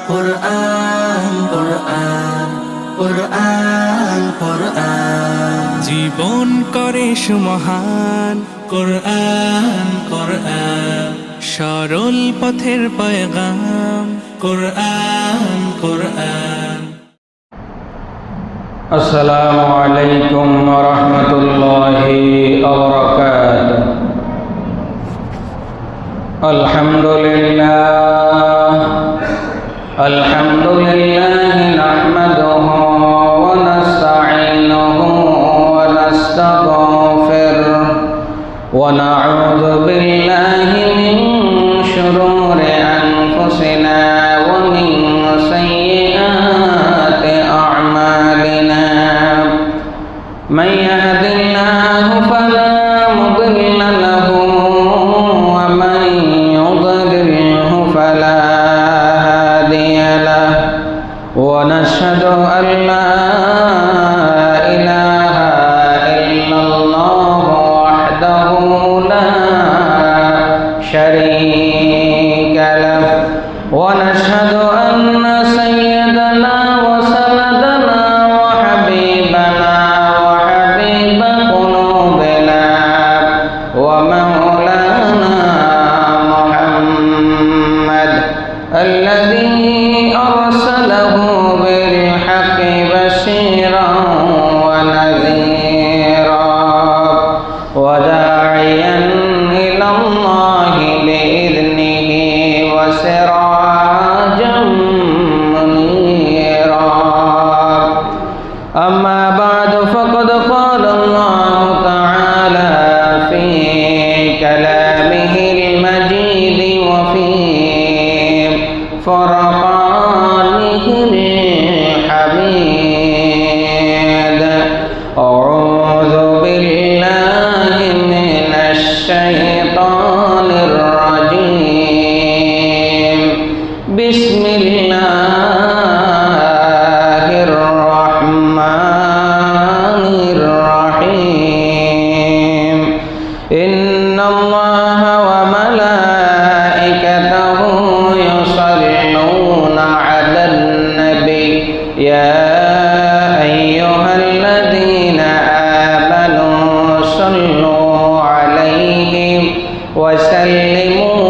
কুরআন কুরআন কুরআন কুরআন জীবন করে সুমহান কুরআন কুরআন সরল পথের পয়গাম কুরআন কুরআন। আসসালামু আলাইকুম ওয়া রাহমাতুল্লাহি ওয়া বারাকাতুহু। আলহামদুলিল্লাহ নাহমাদুহু ওয়া নাস্তাঈনুহু ওয়া নাস্তাগফিরুহু ওয়া নাউযু বিল্লাহি মিন শুরুরি আনফুসিনা ওয়া মিন সাইয়্যাতি আ'মালিনা। মান ইয়াহদিল্লাহু ফালা মুদিল্লা লাহু ওয়া মান يضلله فلا هادي له ونشهد أن لا إله إلا الله وحده لا شريك له ونشهد أن سيدنا وسندنا وحبيبنا وحبيب قلوبنا ومولانا الذي أرسله بالحق بشيرا ونذيرا وداعيا إلى الله بإذنه وسراجا منيرا. أما بعد فقد قال الله تعالى في كلامه المجيد وفي فرقانه الحميد. أعوذ بالله من الشيطان الرجيم. بسم الله الرحمن الرحيم. إن الله وملائكته يصلون على النبي يا أيها الذين آمنوا صلوا عليه وسلموا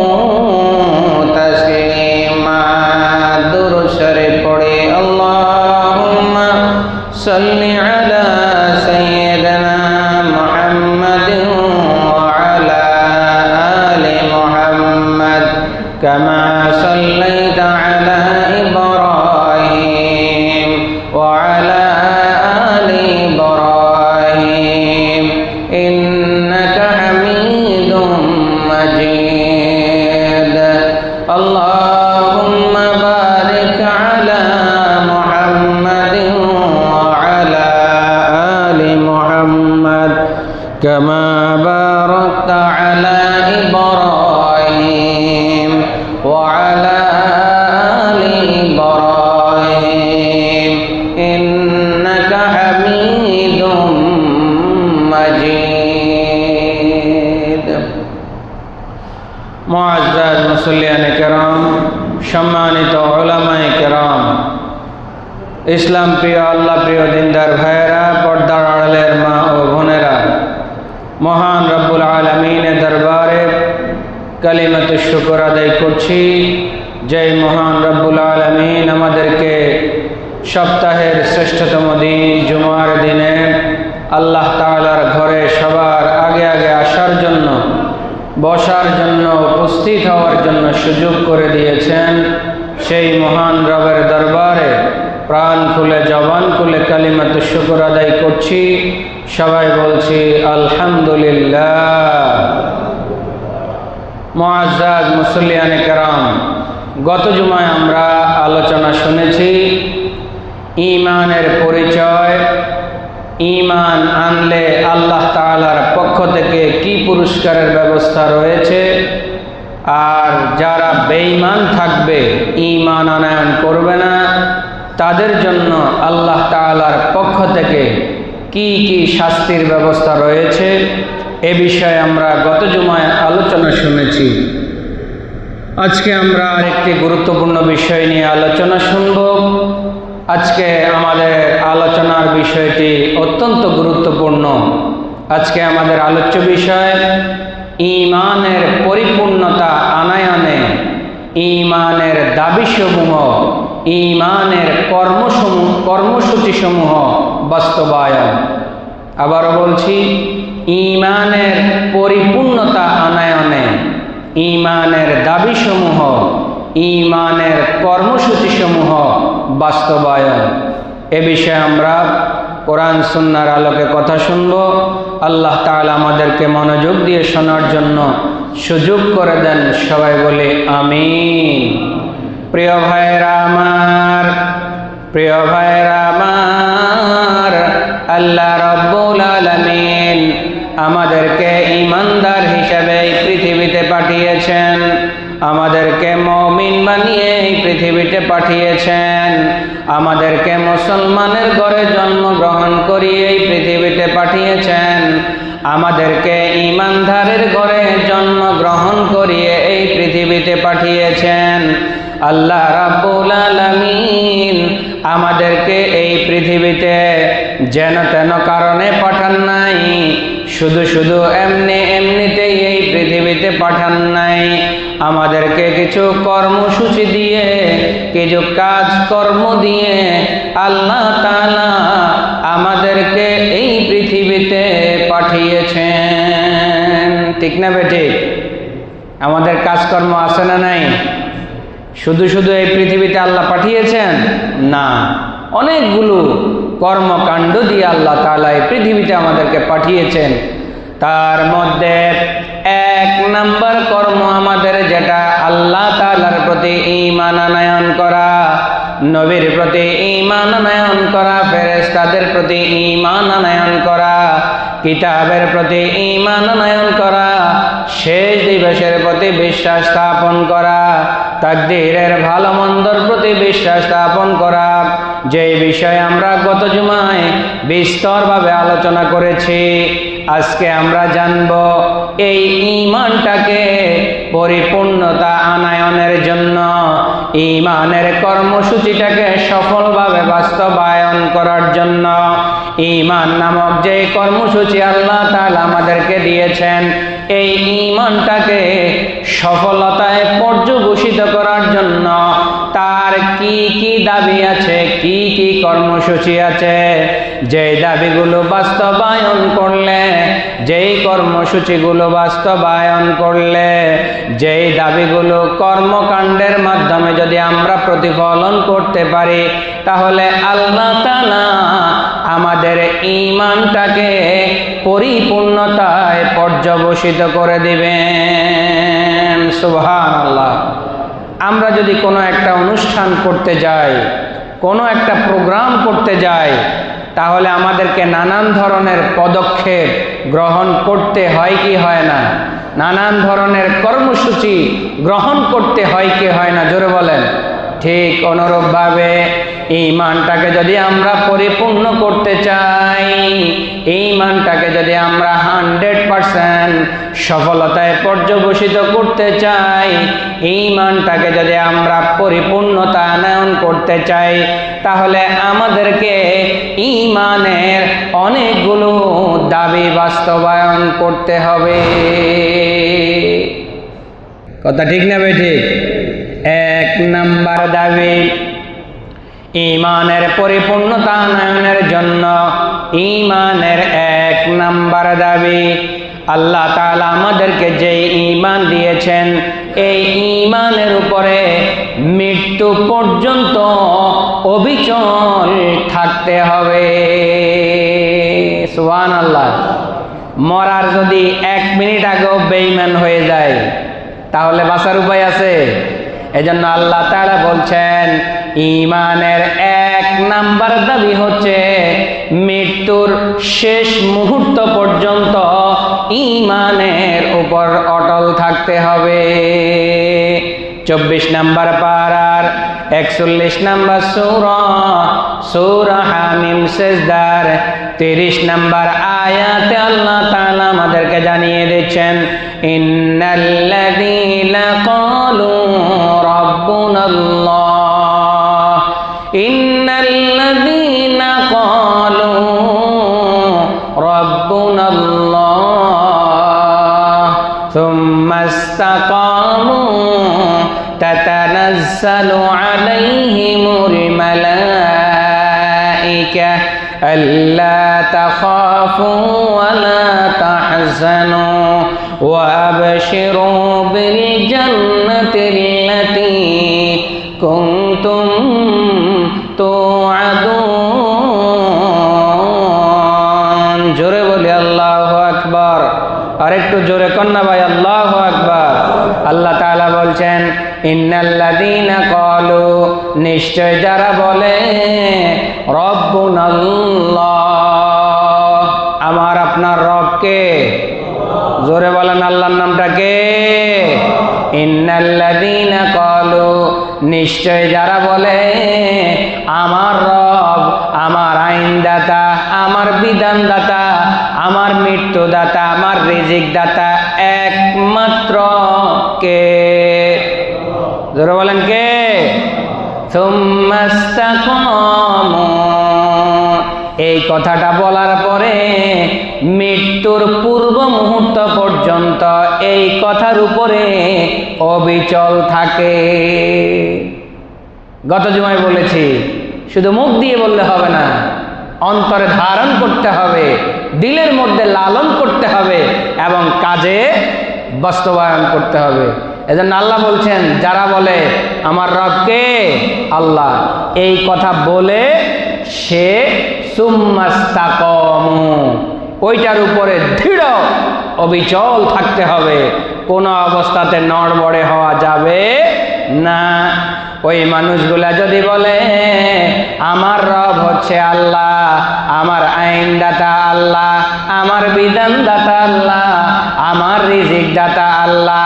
تسليما. درود شريف পড়ে اللهم صل على سيدنا محمد وعلى آل محمد كما صليت على إبراهيم وعلى آل إبراهيم إنك حميد مجيد. اللهم بارك على محمد وعلى آل محمد كما باركت على إبراهيم وعلى آل إبراهيم إنك حميد مجيد. মুআজ্জাজ মুসল্লিয়ানে কেরাম, সম্মানিত উলামায়ে কেরাম, ইসলাম প্রিয় আল্লাহ প্রিয় দিনদার ভাইয়েরা, পর্দার আড়ালের মা ও বোনেরা, মহান রব্বুল আলামিনের দরবারে কালিমাতে শুকর আদায় করছি। যেই মহান রব্বুল আলামিন আমাদেরকে সপ্তাহের শ্রেষ্ঠতম দিন জুমার দিনে আল্লাহ তাআলার ঘরে সবার আগে আগে আসার জন্য, বসার জন্য, উপস্থিত হওয়ার জন্য সুযোগ করে দিয়েছেন। সেই মহান রবের দরবারে প্রাণ খুলে জবান খুলে কালিমাতে শুকর আদায় করছি। সবাই বলছি আলহামদুলিল্লাহ। মুআজ্জাজ মুসল্লিয়ানে কেরাম, গত জুমায় আমরা আলোচনা শুনেছি ঈমানের পরিচয়, ঈমান আনলে আল্লাহ তাআলার পক্ষ থেকে কি পুরস্কারের ব্যবস্থা রয়েছে, আর যারা বেঈমান থাকবে, ঈমান আনয়ন করবে না, তাদের জন্য আল্লাহ তাআলার পক্ষ থেকে কি কি শাস্তির ব্যবস্থা রয়েছে, এ বিষয়ে আমরা গত জুমায় আলোচনা শুনেছি। আজকে আমরা আরেকটি গুরুত্বপূর্ণ বিষয় নিয়ে আলোচনা শুনব। আজকে আমাদের আলোচনার বিষয়টি অত্যন্ত গুরুত্বপূর্ণ। আজকে আমাদের আলোচ্য বিষয় ঈমানের পরিপূর্ণতা আনয়নে ঈমানের দাবিসমূহ, ঈমানের কর্মসূচিসমূহ বাস্তবায়ন। আবারও বলছি, ঈমানের পরিপূর্ণতা আনয়নে ঈমানের দাবিসমূহ, ঈমানের কর্মসূচিসমূহ বাস্তবায়ন। এ বিষয়ে আমরা কোরআন সুন্নাহর আলোকে কথা শুনব। আল্লাহ তাআলা আমাদেরকে মনোযোগ দিয়ে শোনার জন্য সুযোগ করে দেন। সবাই বলে আমিন। প্রিয় ভাইরা আমার, আল্লাহ রাব্বুল আলামিন আমাদেরকে ঈমানদার হিসেবে এই পৃথিবীতে পাঠিয়েছেন, আমাদেরকে মুমিন বানিয়ে এই পৃথিবীতে পাঠিয়েছেন, আমাদেরকে মুসলমানের ঘরে জন্মগ্রহণ করিয়ে এই পৃথিবীতে পাঠিয়েছেন, আমাদেরকে ঈমানদারের ঘরে জন্মগ্রহণ করিয়ে এই পৃথিবীতে পাঠিয়েছেন। আল্লাহ রাব্বুল আলামিন আমাদেরকে এই পৃথিবীতে যেন তেন কারণে পাঠান নাই, শুধু শুধু এমনিতেই এই পৃথিবীতে পাঠান নাই। আমাদেরকে কিছু কর্মসূচি দিয়ে, কিছু কাজকর্ম দিয়ে আল্লাহ তাআলা আমাদেরকে এই পৃথিবীতে পাঠিয়েছেন। ঠিক না বেঠিক? আমাদের কাজকর্ম আছে না নাই? শুধু শুধু এই পৃথিবীতে আল্লাহ পাঠিয়েছেন না, অনেকগুলো কর্মকাণ্ড দিয়ে আল্লাহ তাআলা এই পৃথিবীতে আমাদেরকে পাঠিয়েছেন। তার মধ্যে এক নাম্বার কর্ম আমাদের যেটা আল্লাহ তাআলার প্রতি ঈমান আনয়ন করা, নবীর প্রতি ঈমান আনয়ন করা, ফেরেশতাদের প্রতি ঈমান আনয়ন করা, কিতাবের প্রতি ঈমান আনয়ন করা, শেষ দিবসের প্রতি বিশ্বাস স্থাপন করা, তাকদীরের ভালো মন্দর প্রতি বিশ্বাস স্থাপন করা, যেই বিষয়ে আমরা গত জুমায় বিস্তরভাবে আলোচনা করেছি। আজকে আমরা জানব এই ঈমানটাকে পরিপূর্ণতা আনয়নের জন্য, ঈমানের কর্মসূচিটাকে সফলভাবে বাস্তবায়ন করার জন্য ঈমান নামক যে কর্মসূচি আল্লাহ তাআলা আমাদেরকে দিয়েছেন, এই ঈমানটাকে সফলতায় পর্যবসিত করার জন্য তার কি কি দাবি আছে, কি কি কর্মসূচি আছে, যেই দাবিগুলো বাস্তবায়ন করলে, যেই কর্মসূচিগুলো বাস্তবায়ন করলে, যেই দাবিগুলো কর্মকাণ্ডের মাধ্যমে যদি আমরা প্রতিফলন করতে পারি, তাহলে আল্লাহ তাআলা আমাদের ঈমানটাকে পরিপূর্ণতায় পর্যবসিত করে দিবেন। সুবহানাল্লাহ। আমরা যদি কোনো একটা অনুষ্ঠান করতে যাই, কোনো একটা প্রোগ্রাম করতে যাই, তাহলে আমাদেরকে নানান ধরনের পদক্ষেপ গ্রহণ করতে হয় কি হয় না? নানান ধরনের কর্মসূচি গ্রহণ করতে হয় কি হয় না? জোরে বলেন। ঠিক অনুরূপভাবে ঈমানটাকে যদি আমরা পরিপূর্ণ করতে চাই, ঈমানটাকে যদি আমরা 100% সফলতায় পর্যবসিত করতে চাই, ঈমানটাকে যদি আমরা পরিপূর্ণতা আনয়ন করতে চাই, তাহলে আমাদেরকে ঈমানের অনেকগুলো দাবি বাস্তবায়ন করতে হবে। কথা ঠিক না ভাই? ঠিক। এক নাম্বার দাবি, ঈমানের পরিপূর্ণতা আনয়নের জন্য ঈমানের এক নাম্বার দাবি, আল্লাহ তাআলা আমাদেরকে যে ঈমান দিয়েছেন, এই ঈমানের উপরে মৃত্যু পর্যন্ত অবিচল থাকতে হবে। সুবহানাল্লাহ। মরার যদি 1 মিনিট আগেও বেঈমান হয়ে যায়, তাহলে বাঁচার উপায় আছে? এজন্য আল্লাহ তাআলা বলছেন, ঈমানের এক নাম্বার দাবি হচ্ছে মৃত্যুর শেষ মুহূর্ত পর্যন্ত ঈমানের উপর অটল থাকতে হবে। 24 নম্বর পারার 41 নম্বর সূরা হামিম সেজদার 30 নম্বর আয়াতে আল্লাহ তাআলা আমাদেরকে জানিয়ে দিচ্ছেন, ইন্নাল্লাযীনা ক্বালু তাতানাজ্জালু আলাইহিমুল মালাইকা আল্লা তাখাফু ওয়া লা তাহজানু ওয়া আবশিরু বিল জান্নাতিল্লাতী কুনতুম তুআদুন। জোরে বলি আল্লাহু আকবার। আর একটু জোরে কন্যা ভাই, আল্লাহু আকবার। আল্লাহ তাআলা বলছেন, ইন্নাল্লাযীনা ক্বালু, নিশ্চয় যারা বলে, রব্বুনাল্লাহ, আমার আপনার রব কে? জোরে বলেন আল্লাহর নামটা কে? ইন্নাল্লাযীনা ক্বালু, নিশ্চয় যারা বলে, আমার রব, আমার আইনদাতা, আমার বিধানদাতা, আমার মৃত্যুদাতা, আমার রিজিক দাতা একমাত্র কে? জোরে বলেন কে? সুম্মাস্তাকামু, এই কথাটা বলার পরে মৃত্যুর পূর্ব মুহূর্ত পর্যন্ত এই কথার উপরে অবিচল থাকে। গত জুমায় বলেছি, শুধু মুখ দিয়ে বললে হবে না, অন্তরে ধারণ করতে হবে, দিলের মধ্যে লালন করতে হবে এবং কাজে বাস্তবায়ন করতে হবে। এজন্য আল্লাহ বলছেন, যারা বলে আমার রব কে? আল্লাহ, এই কথা বলে সে সুম্মাস্তাকামু, ওইটার উপরে দৃঢ় অবিচল থাকতে হবে, কোনো অবস্থাতে নড়বড়ে হওয়া যাবে না। ওই মানুষগুলা যদি বলে আমার রব হচ্ছে আল্লাহ, আমার আইনদাতা আল্লাহ, আমার বিধানদাতা আল্লাহ, আমার রিজিক দাতা আল্লাহ,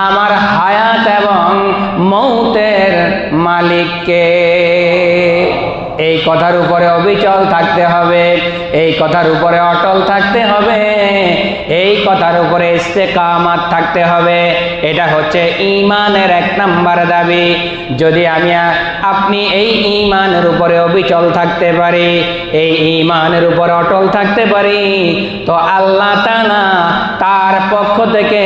আমার হায়াত এবং মৌতের মালিককে, এই কথার উপরে অবিচল থাকতে হবে, এই কথার উপরে অটল থাকতে হবে, এই কথার উপরে ইস্তেকামাত থাকতে হবে। এটা হচ্ছে ঈমানের এক নাম্বার দাবি। যদি আপনি এই ঈমানের উপরে অবিচল থাকতে পারি, এই ঈমানের উপরে অটল থাকতে পারি, তো আল্লাহ তাআলা তার পক্ষ থেকে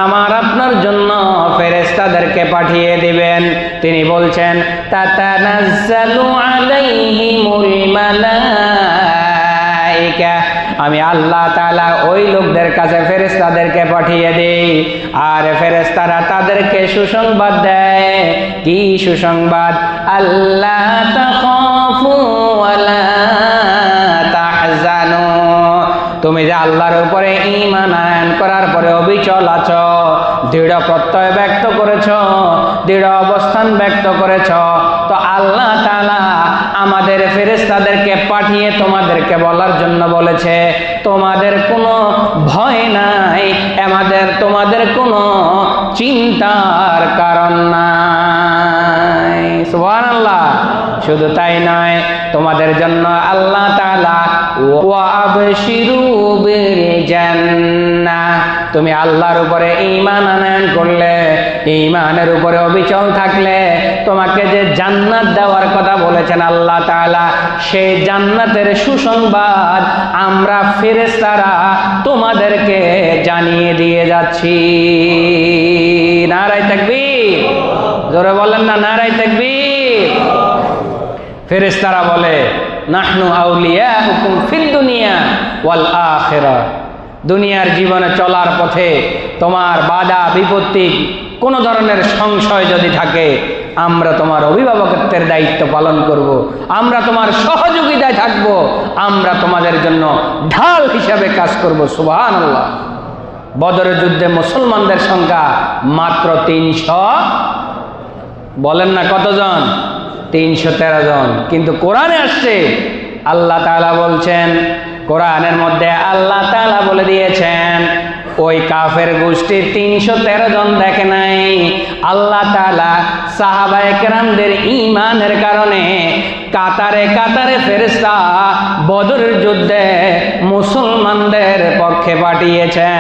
আমার আপনার জন্য ফেরেশতাদেরকে পাঠিয়ে দিবেন। তিনি বলছেন, তাতানাজ্জালু আলাইহিমুল মালাইকা, আমি আল্লাহ তাআলা ওই লোকদের কাছে ফেরেশতাদেরকে পাঠিয়ে দেই, আর ফেরেশতারা তাদেরকে সুসংবাদ দেয়। কি সুসংবাদ? আল্লাহ তাখাফু ওয়া লা তাহজানু, তুমি যে আল্লাহর উপরে ঈমান আনয়ন করার পরে অবিচল আছো, দৃঢ় প্রত্যয় ব্যক্ত করেছ, দৃঢ় অবস্থান ব্যক্ত করেছ, তো আল্লাহ তাআলা আমাদের ফেরেশতাদেরকে পাঠিয়ে তোমাদেরকে বলার জন্য বলেছে, তোমাদের কোনো ভয় নাই, তোমাদের কোনো চিন্তার কারণ নাই। সুবহানাল্লাহ। শুধু তাই নয়, তোমাদের জন্য আল্লাহ তাআলা ওয়া আবশিরু বিল জান্নাহ, তুমি আল্লাহর উপরে ঈমান আনয়ন করলে, ঈমানের উপরে অবিচল থাকলে, তোমাকে যে জান্নাত দেওয়ার কথা বলেছেন আল্লাহ তাআলা, সেই জান্নাতের সুসংবাদ আমরা ফেরেশতারা তোমাদেরকে জানিয়ে দিয়ে যাচ্ছি। নারায়ে তাকবীর। জোরে বলেন না, নারায়ে তাকবীর। ফেরেশতারা বলে, নাহনু আউলিয়াউকুম ফিদ দুনিয়া ওয়াল আখিরাহ, দুনিয়ার জীবনে চলার পথে তোমার বাধা বিপত্তি, কোনো ধরনের সংশয় যদি থাকে, আমরা তোমার অভিভাবকত্বের দায়িত্ব পালন করব, আমরা তোমার সহযোগিতায় থাকব, আমরা তোমাদের জন্য ঢাল হিসাবে কাজ করব। সুবহানাল্লাহ। বদরের যুদ্ধে মুসলমানদের সংখ্যা মাত্র 300, বলেন না কতজন? 313 জন। কিন্তু কোরআনে আসছে, আল্লাহ তাআলা বলছেন, কোরআনের মধ্যে আল্লাহ তাআলা বলে দিয়েছেন, ওই কাফের গোষ্ঠীর 313 জন দেখে নাই, আল্লাহ তাআলা সাহাবায়ে কেরামদের ঈমানের কারণে কাতারে কাতারে ফেরেশতা বদরের যুদ্ধে মুসলমানদের পক্ষে পাঠিয়েছেন।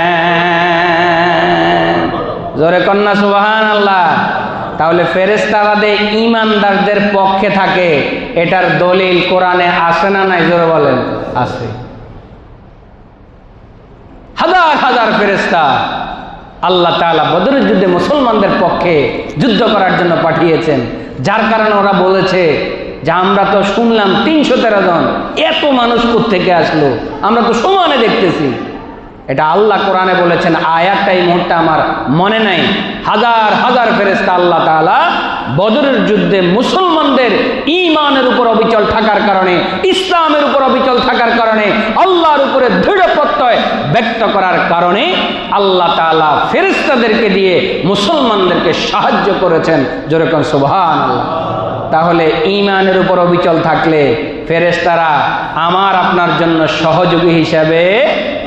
জোরে কন্যা সুবহানাল্লাহ। তাহলে ফেরেশতাদের ঈমানদারদের পক্ষে থাকে, এটার দলিল কোরআনে আছে না নাই? জোরে বলেন। আছে। হাজার হাজার ফেরেশতা আল্লাহ তাআলা বদরের যুদ্ধে মুসলমানদের পক্ষে যুদ্ধ করার জন্য পাঠিয়েছেন, যার কারণে ওরা বলেছে যে আমরা তো শুনলাম 313 জন, এত মানুষ কোত্থেকে আসলো, আমরা তো সমানে দেখতেছি। এটা আল্লাহ কোরআনে বলেছেন, আয়াতটা এই মুহূর্তে আমার মনে নাই। হাজার হাজার ফেরেশতা আল্লাহ তাআলা বদরের যুদ্ধে মুসলমানদের ঈমানের উপর অবিচল থাকার কারণে, ইসলামের উপর অবিচল থাকার কারণে, আল্লাহর উপরে দৃঢ় প্রত্যয় ব্যক্ত করার কারণে আল্লাহ তাআলা ফেরেশতাদেরকে দিয়ে মুসলমানদেরকে সাহায্য করেছেন। যেরকম সুবহানাল্লাহ। তাহলে ঈমানের উপর অবিচল থাকলে ফেরেশতারা আমার আপনার জন্য সহযোগী হিসাবে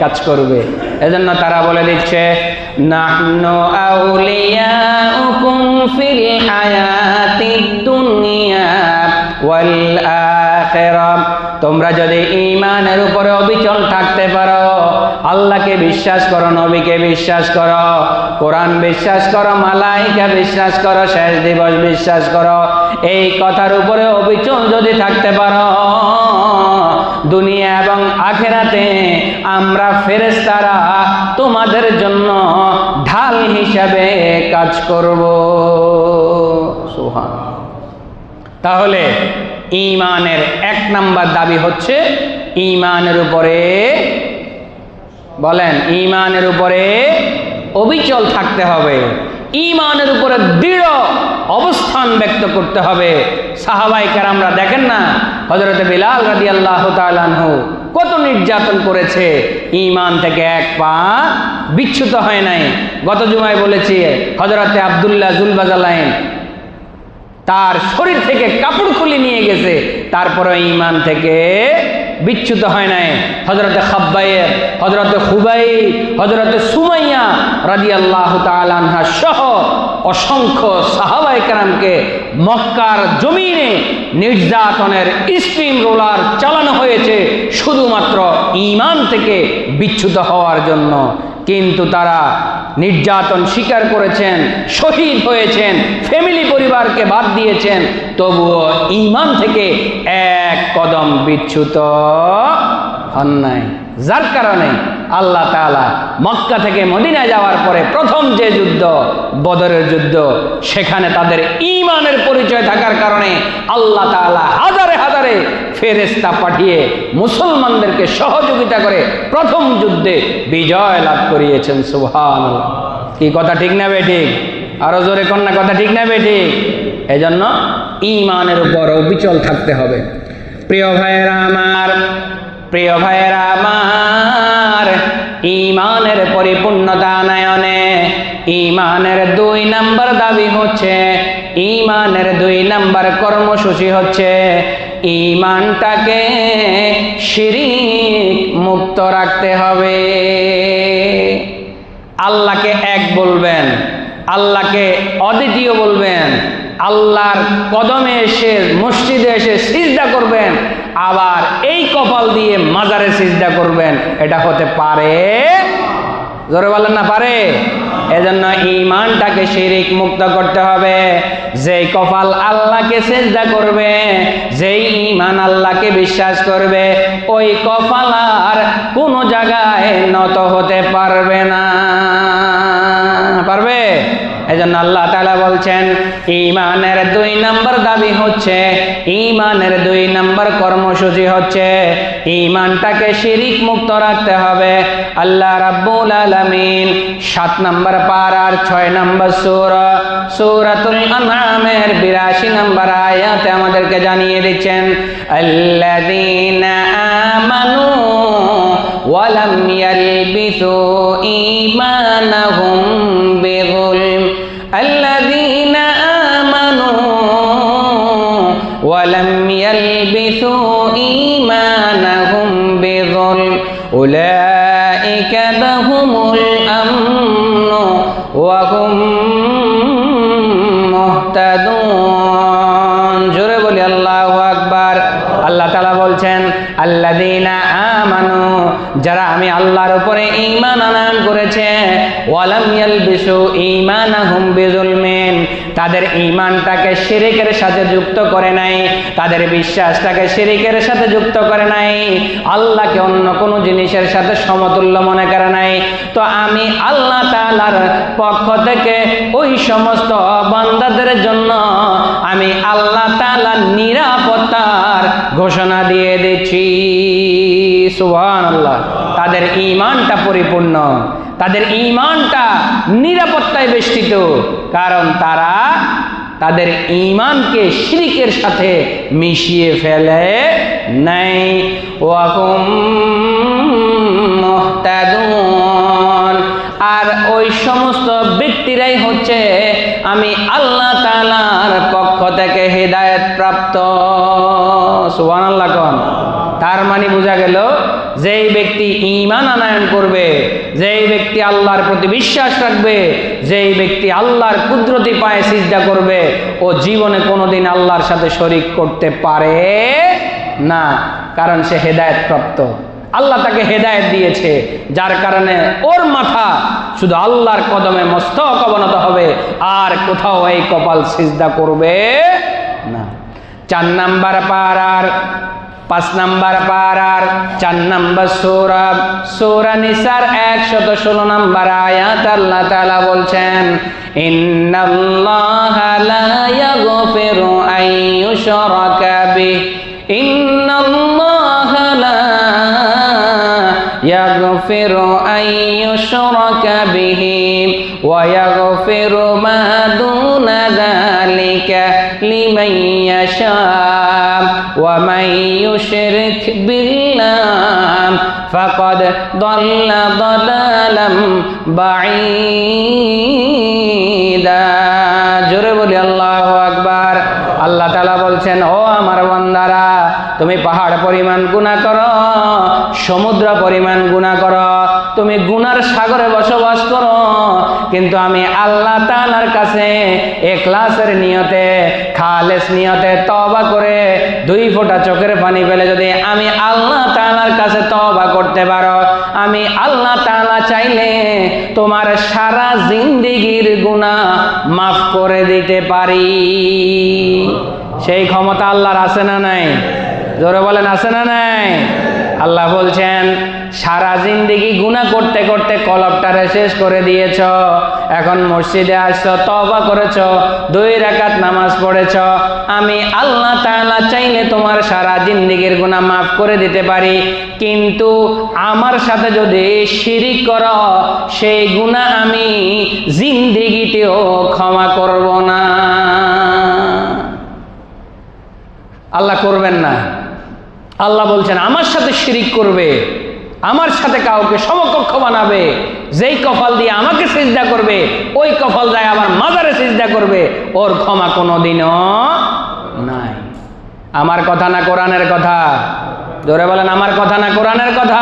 কাজ করবে। এজন্য তারা বলে দিচ্ছে, নাহনু আউলিয়াউকুম ফিল হায়াতিদ দুনিয়া ওয়াল আখিরাহ। তোমরা যদি ঈমানের উপরে অবিচল থাকতে পারো, আল্লাহকে বিশ্বাস করো, নবীকে বিশ্বাস করো, কোরআন বিশ্বাস করো, মালাইকা বিশ্বাস করো, শেষ দিবস বিশ্বাস করো, এই কথার উপরে অবিচল যদি থাকতে পারো, দুনিয়া এবং আখিরাতে আমরা ফেরেশতারা তোমাদের জন্য ঢাল হিসাবে কাজ করব। সুবহানাল্লাহ। তাহলে ঈমানের 1 নাম্বার দাবি হচ্ছে ঈমানের উপরে, বলেন, ঈমানের উপরে অবিচল থাকতে হবে, ঈমানের উপরে দৃঢ় অবস্থান ব্যক্ত করতে হবে। সাহাবায়ে কেরামরা দেখেন না, হযরত বিলাল রাদিয়াল্লাহু তাআলা আনহু কত নির্যাতন করেছে, ঈমান থেকে 1 পা বিচ্যুত হয় নাই। গত জুমায় বলেছি, হযরত আব্দুল্লাহ জুলবাজালাইন তার শরীর থেকে কাপড় খুলে নিয়ে গেছে, তারপরে ঈমান থেকে বিচ্যুত হয় নাই। হযরতে খাব্বাইর, হযরতে খুবাইব, হযরতে সুমাইয়া রাদিয়াল্লাহু তাআলা আনহা সহ অসংখ্য সাহাবায়ে কেরামকে মক্কার জমিনে নির্যাতনের স্টিম রোলার চালানো হয়েছে শুধুমাত্র ঈমান থেকে বিচ্যুত হওয়ার জন্য। কিন্তু তারা নির্যাতন স্বীকার করেছেন, শহীদ হয়েছেন, ফ্যামিলি পরিবারকে বাদ দিয়েছেন, তবুও ঈমান থেকে 1 কদম বিচ্যুত হন নাই। যার কারণে আল্লাহ তাআলা মক্কা থেকে মদিনায় যাওয়ার পরে প্রথম যে যুদ্ধ, বদরের যুদ্ধ, সেখানে তাদের ঈমানের পরিচয় থাকার কারণে আল্লাহ তাআলা হাজারে হাজারে ফেরেশতা পাঠিয়ে মুসলমানদেরকে সহযোগিতা করে প্রথম যুদ্ধে বিজয় লাভ করিয়েছেন। সুবহানাল্লাহ। কি কথা ঠিক না বেঠিক? আরো জোরে কন্যা, কথা ঠিক না বেঠিক? এজন্য ঈমানের উপর অবিচল থাকতে হবে। প্রিয় ভাইয়েরা আমার, প্রিয় ভাইয়েরা আমার, ঈমানের পরিপূর্ণতা আনয়নে ঈমানের 2 নাম্বার দাবি হচ্ছে, ঈমানের 2 নাম্বার কর্মসূচি হচ্ছে ঈমানটাকে শিরিক মুক্ত রাখতে হবে। আল্লাহকে এক বলবেন, আল্লাহকে অদ্বিতীয় বলবেন, আল্লাহর কদমে এসে মসজিদে এসে সিজদা করবেন, আবার এই কপাল দিয়ে মাজারে সিজদা করবেন। এটা হতে পারে? জোরে বলেন না, পারে? এজন্য ঈমানটাকে শিরিক মুক্ত করতে হবে। যেই কপাল আল্লাহকে সিজদা করবে, যেই ঈমান আল্লাহকে বিশ্বাস করবে, ওই কপাল আর কোনো জায়গায় নত হতে পারবে না। পারবে? এজন্য আল্লাহ তাআলা বলছেন ঈমানের 2 নাম্বার দাবি হচ্ছে, ঈমানের 2 নাম্বার কর্মসূচি হচ্ছে ঈমানটাকে শিরিক মুক্ত রাখতে হবে। আল্লাহ রাব্বুল আলামিন 7 নাম্বার পারার 6 নাম্বার সূরা, সূরাতুল আনআমের 82 নাম্বার আয়াতে আমাদেরকে জানিয়ে দিচ্ছেন, আল্লাযীনা আমানু ওয়া লাম ইয়ালবিসু ঈমানাহুম বিযুলম, الذين آمنوا ولم يلبسوا إيمانهم بظلم أولئك لهم الأمن وهم مهتدون। জোরে বলি আল্লাহু আকবার। আল্লাহ তাআলা বলছেন আল্লাযীনা আমানু, যারা আমি আল্লাহর উপরে ঈমান আনয়ন করেছে, ওয়ালাম ইয়ালবিসু ঈমানাহুম বিযুলমিন, তাদের ঈমানটাকে শিরকের সাথে যুক্ত করে নাই, তাদের বিশ্বাসটাকে শিরকের সাথে যুক্ত করে নাই, আল্লাহকে অন্য কোনো জিনিসের সাথে সমতুল্য মনে করে নাই, তো আমি আল্লাহ তাআলার পক্ষ থেকে ওই সমস্ত বান্দাদের জন্য আমি আল্লাহ তাআলা নিরাপত্তার ঘোষণা দিয়ে দিচ্ছি। সুবহানাল্লাহ। তাদের ঈমানটা পরিপূর্ণ, তাদের ঈমানটা নিরাপত্তায় বেষ্টিত, কারণ তারা তাদের ঈমানকে শিরকের সাথে মিশিয়ে ফেলে নাই। ওয়াহুম মুহতাদুন, আর ওই সমস্ত ব্যক্তিরাই হচ্ছে আমি আল্লাহ তাআলার পক্ষ থেকে হেদায়েত প্রাপ্ত। সুবহানাল্লাহ কোন। তার মানে বোঝা গেল, যেই ব্যক্তি ঈমান আনয়ন করবে, যেই ব্যক্তি আল্লাহর প্রতি বিশ্বাস রাখবে, যেই ব্যক্তি আল্লাহর কুদরতি পায়ে সিজদা করবে, ও জীবনে কোনোদিন আল্লাহর সাথে শরীক করতে পারে না, কারণ সে হেদায়েত প্রাপ্ত। আল্লাহ তাকে হেদায়েত দিয়েছে, যার কারণে ওর মাথা শুধু আল্লাহর কদমে মস্তক অবনত হবে, আর কোথাও এই কপাল সিজদা করবে না। 4 নাম্বার পারার 5 নাম্বার পারার 4 নাম্বার সূরা, সূরা নিসার 116 নাম্বার আয়াত আল্লাহ তাআলা বলছেন, ইন্নাল্লাহা লা ইয়াগফিরু আন ইউশরাকা বিহি, ইন্নাল্লাহা লা ইয়াগফিরু আন ইউশরাকা বিহি ওয়া ইয়াগফিরু মা দুনা যালিকা লিমান ইয়াশা ওয়া মান ইউশরিক বিল্লাহ ফাকাদ দাল্লা দালালাম বাঈদা। জোরে বলি আল্লাহু আকবার। আল্লাহ তাআলা বলছেন, ও আমার বান্দারা, তুমি পাহাড় পরিমাণ গুনাহ করো, সমুদ্র পরিমাণ গুনাহ করো, তুমি গুনার সাগরে বসবাস করো, কিন্তু আমি আল্লাহ তাআলার কাছে ইখলাসের নিয়তে, খালেস নিয়তে তওবা করে 2 ফোঁটা চোখের পানি ফেলে যদি আমি আল্লাহ তাআলার কাছে তওবা করতে পারো, আমি আল্লাহ তাআলা চাইলে তোমার সারা জিন্দেগীর গুনাহ মাফ করে দিতে পারি। সেই ক্ষমতা আল্লাহর আছে না নাই? জোরে বলেন, আছে না নাই? আল্লাহ বলছেন, সারা জিন্দেগি গুনাহ করতে করতে কলবটারে শেষ করে দিয়েছ, এখন মসজিদে আসছো, তওবা করেছো, 2 রাকাত নামাজ পড়েছো, আমি আল্লাহ তাআলা চাইলে তোমার সারা জিন্দেগির গুনাহ মাফ করে দিতে পারি, কিন্তু আমার সাথে যদি শিরিক করো, সেই গুনাহ আমি জিন্দেগিতেও ক্ষমা করব না। আল্লাহ করবেন না। আল্লাহ বলছেন, আমার সাথে শিরিক করবে, আমার সাথে কাউকে সমকক্ষ বানাবে, যেই কপাল দিয়ে আমাকে সিজদা করবে, ওই কপাল যায় আবার মাজারে সিজদা করবে, ওর ক্ষমা কোনোদিনও নাই। আমার কথা না কোরআনের কথা? জোরে বলেন, আমার কথা না কোরআনের কথা?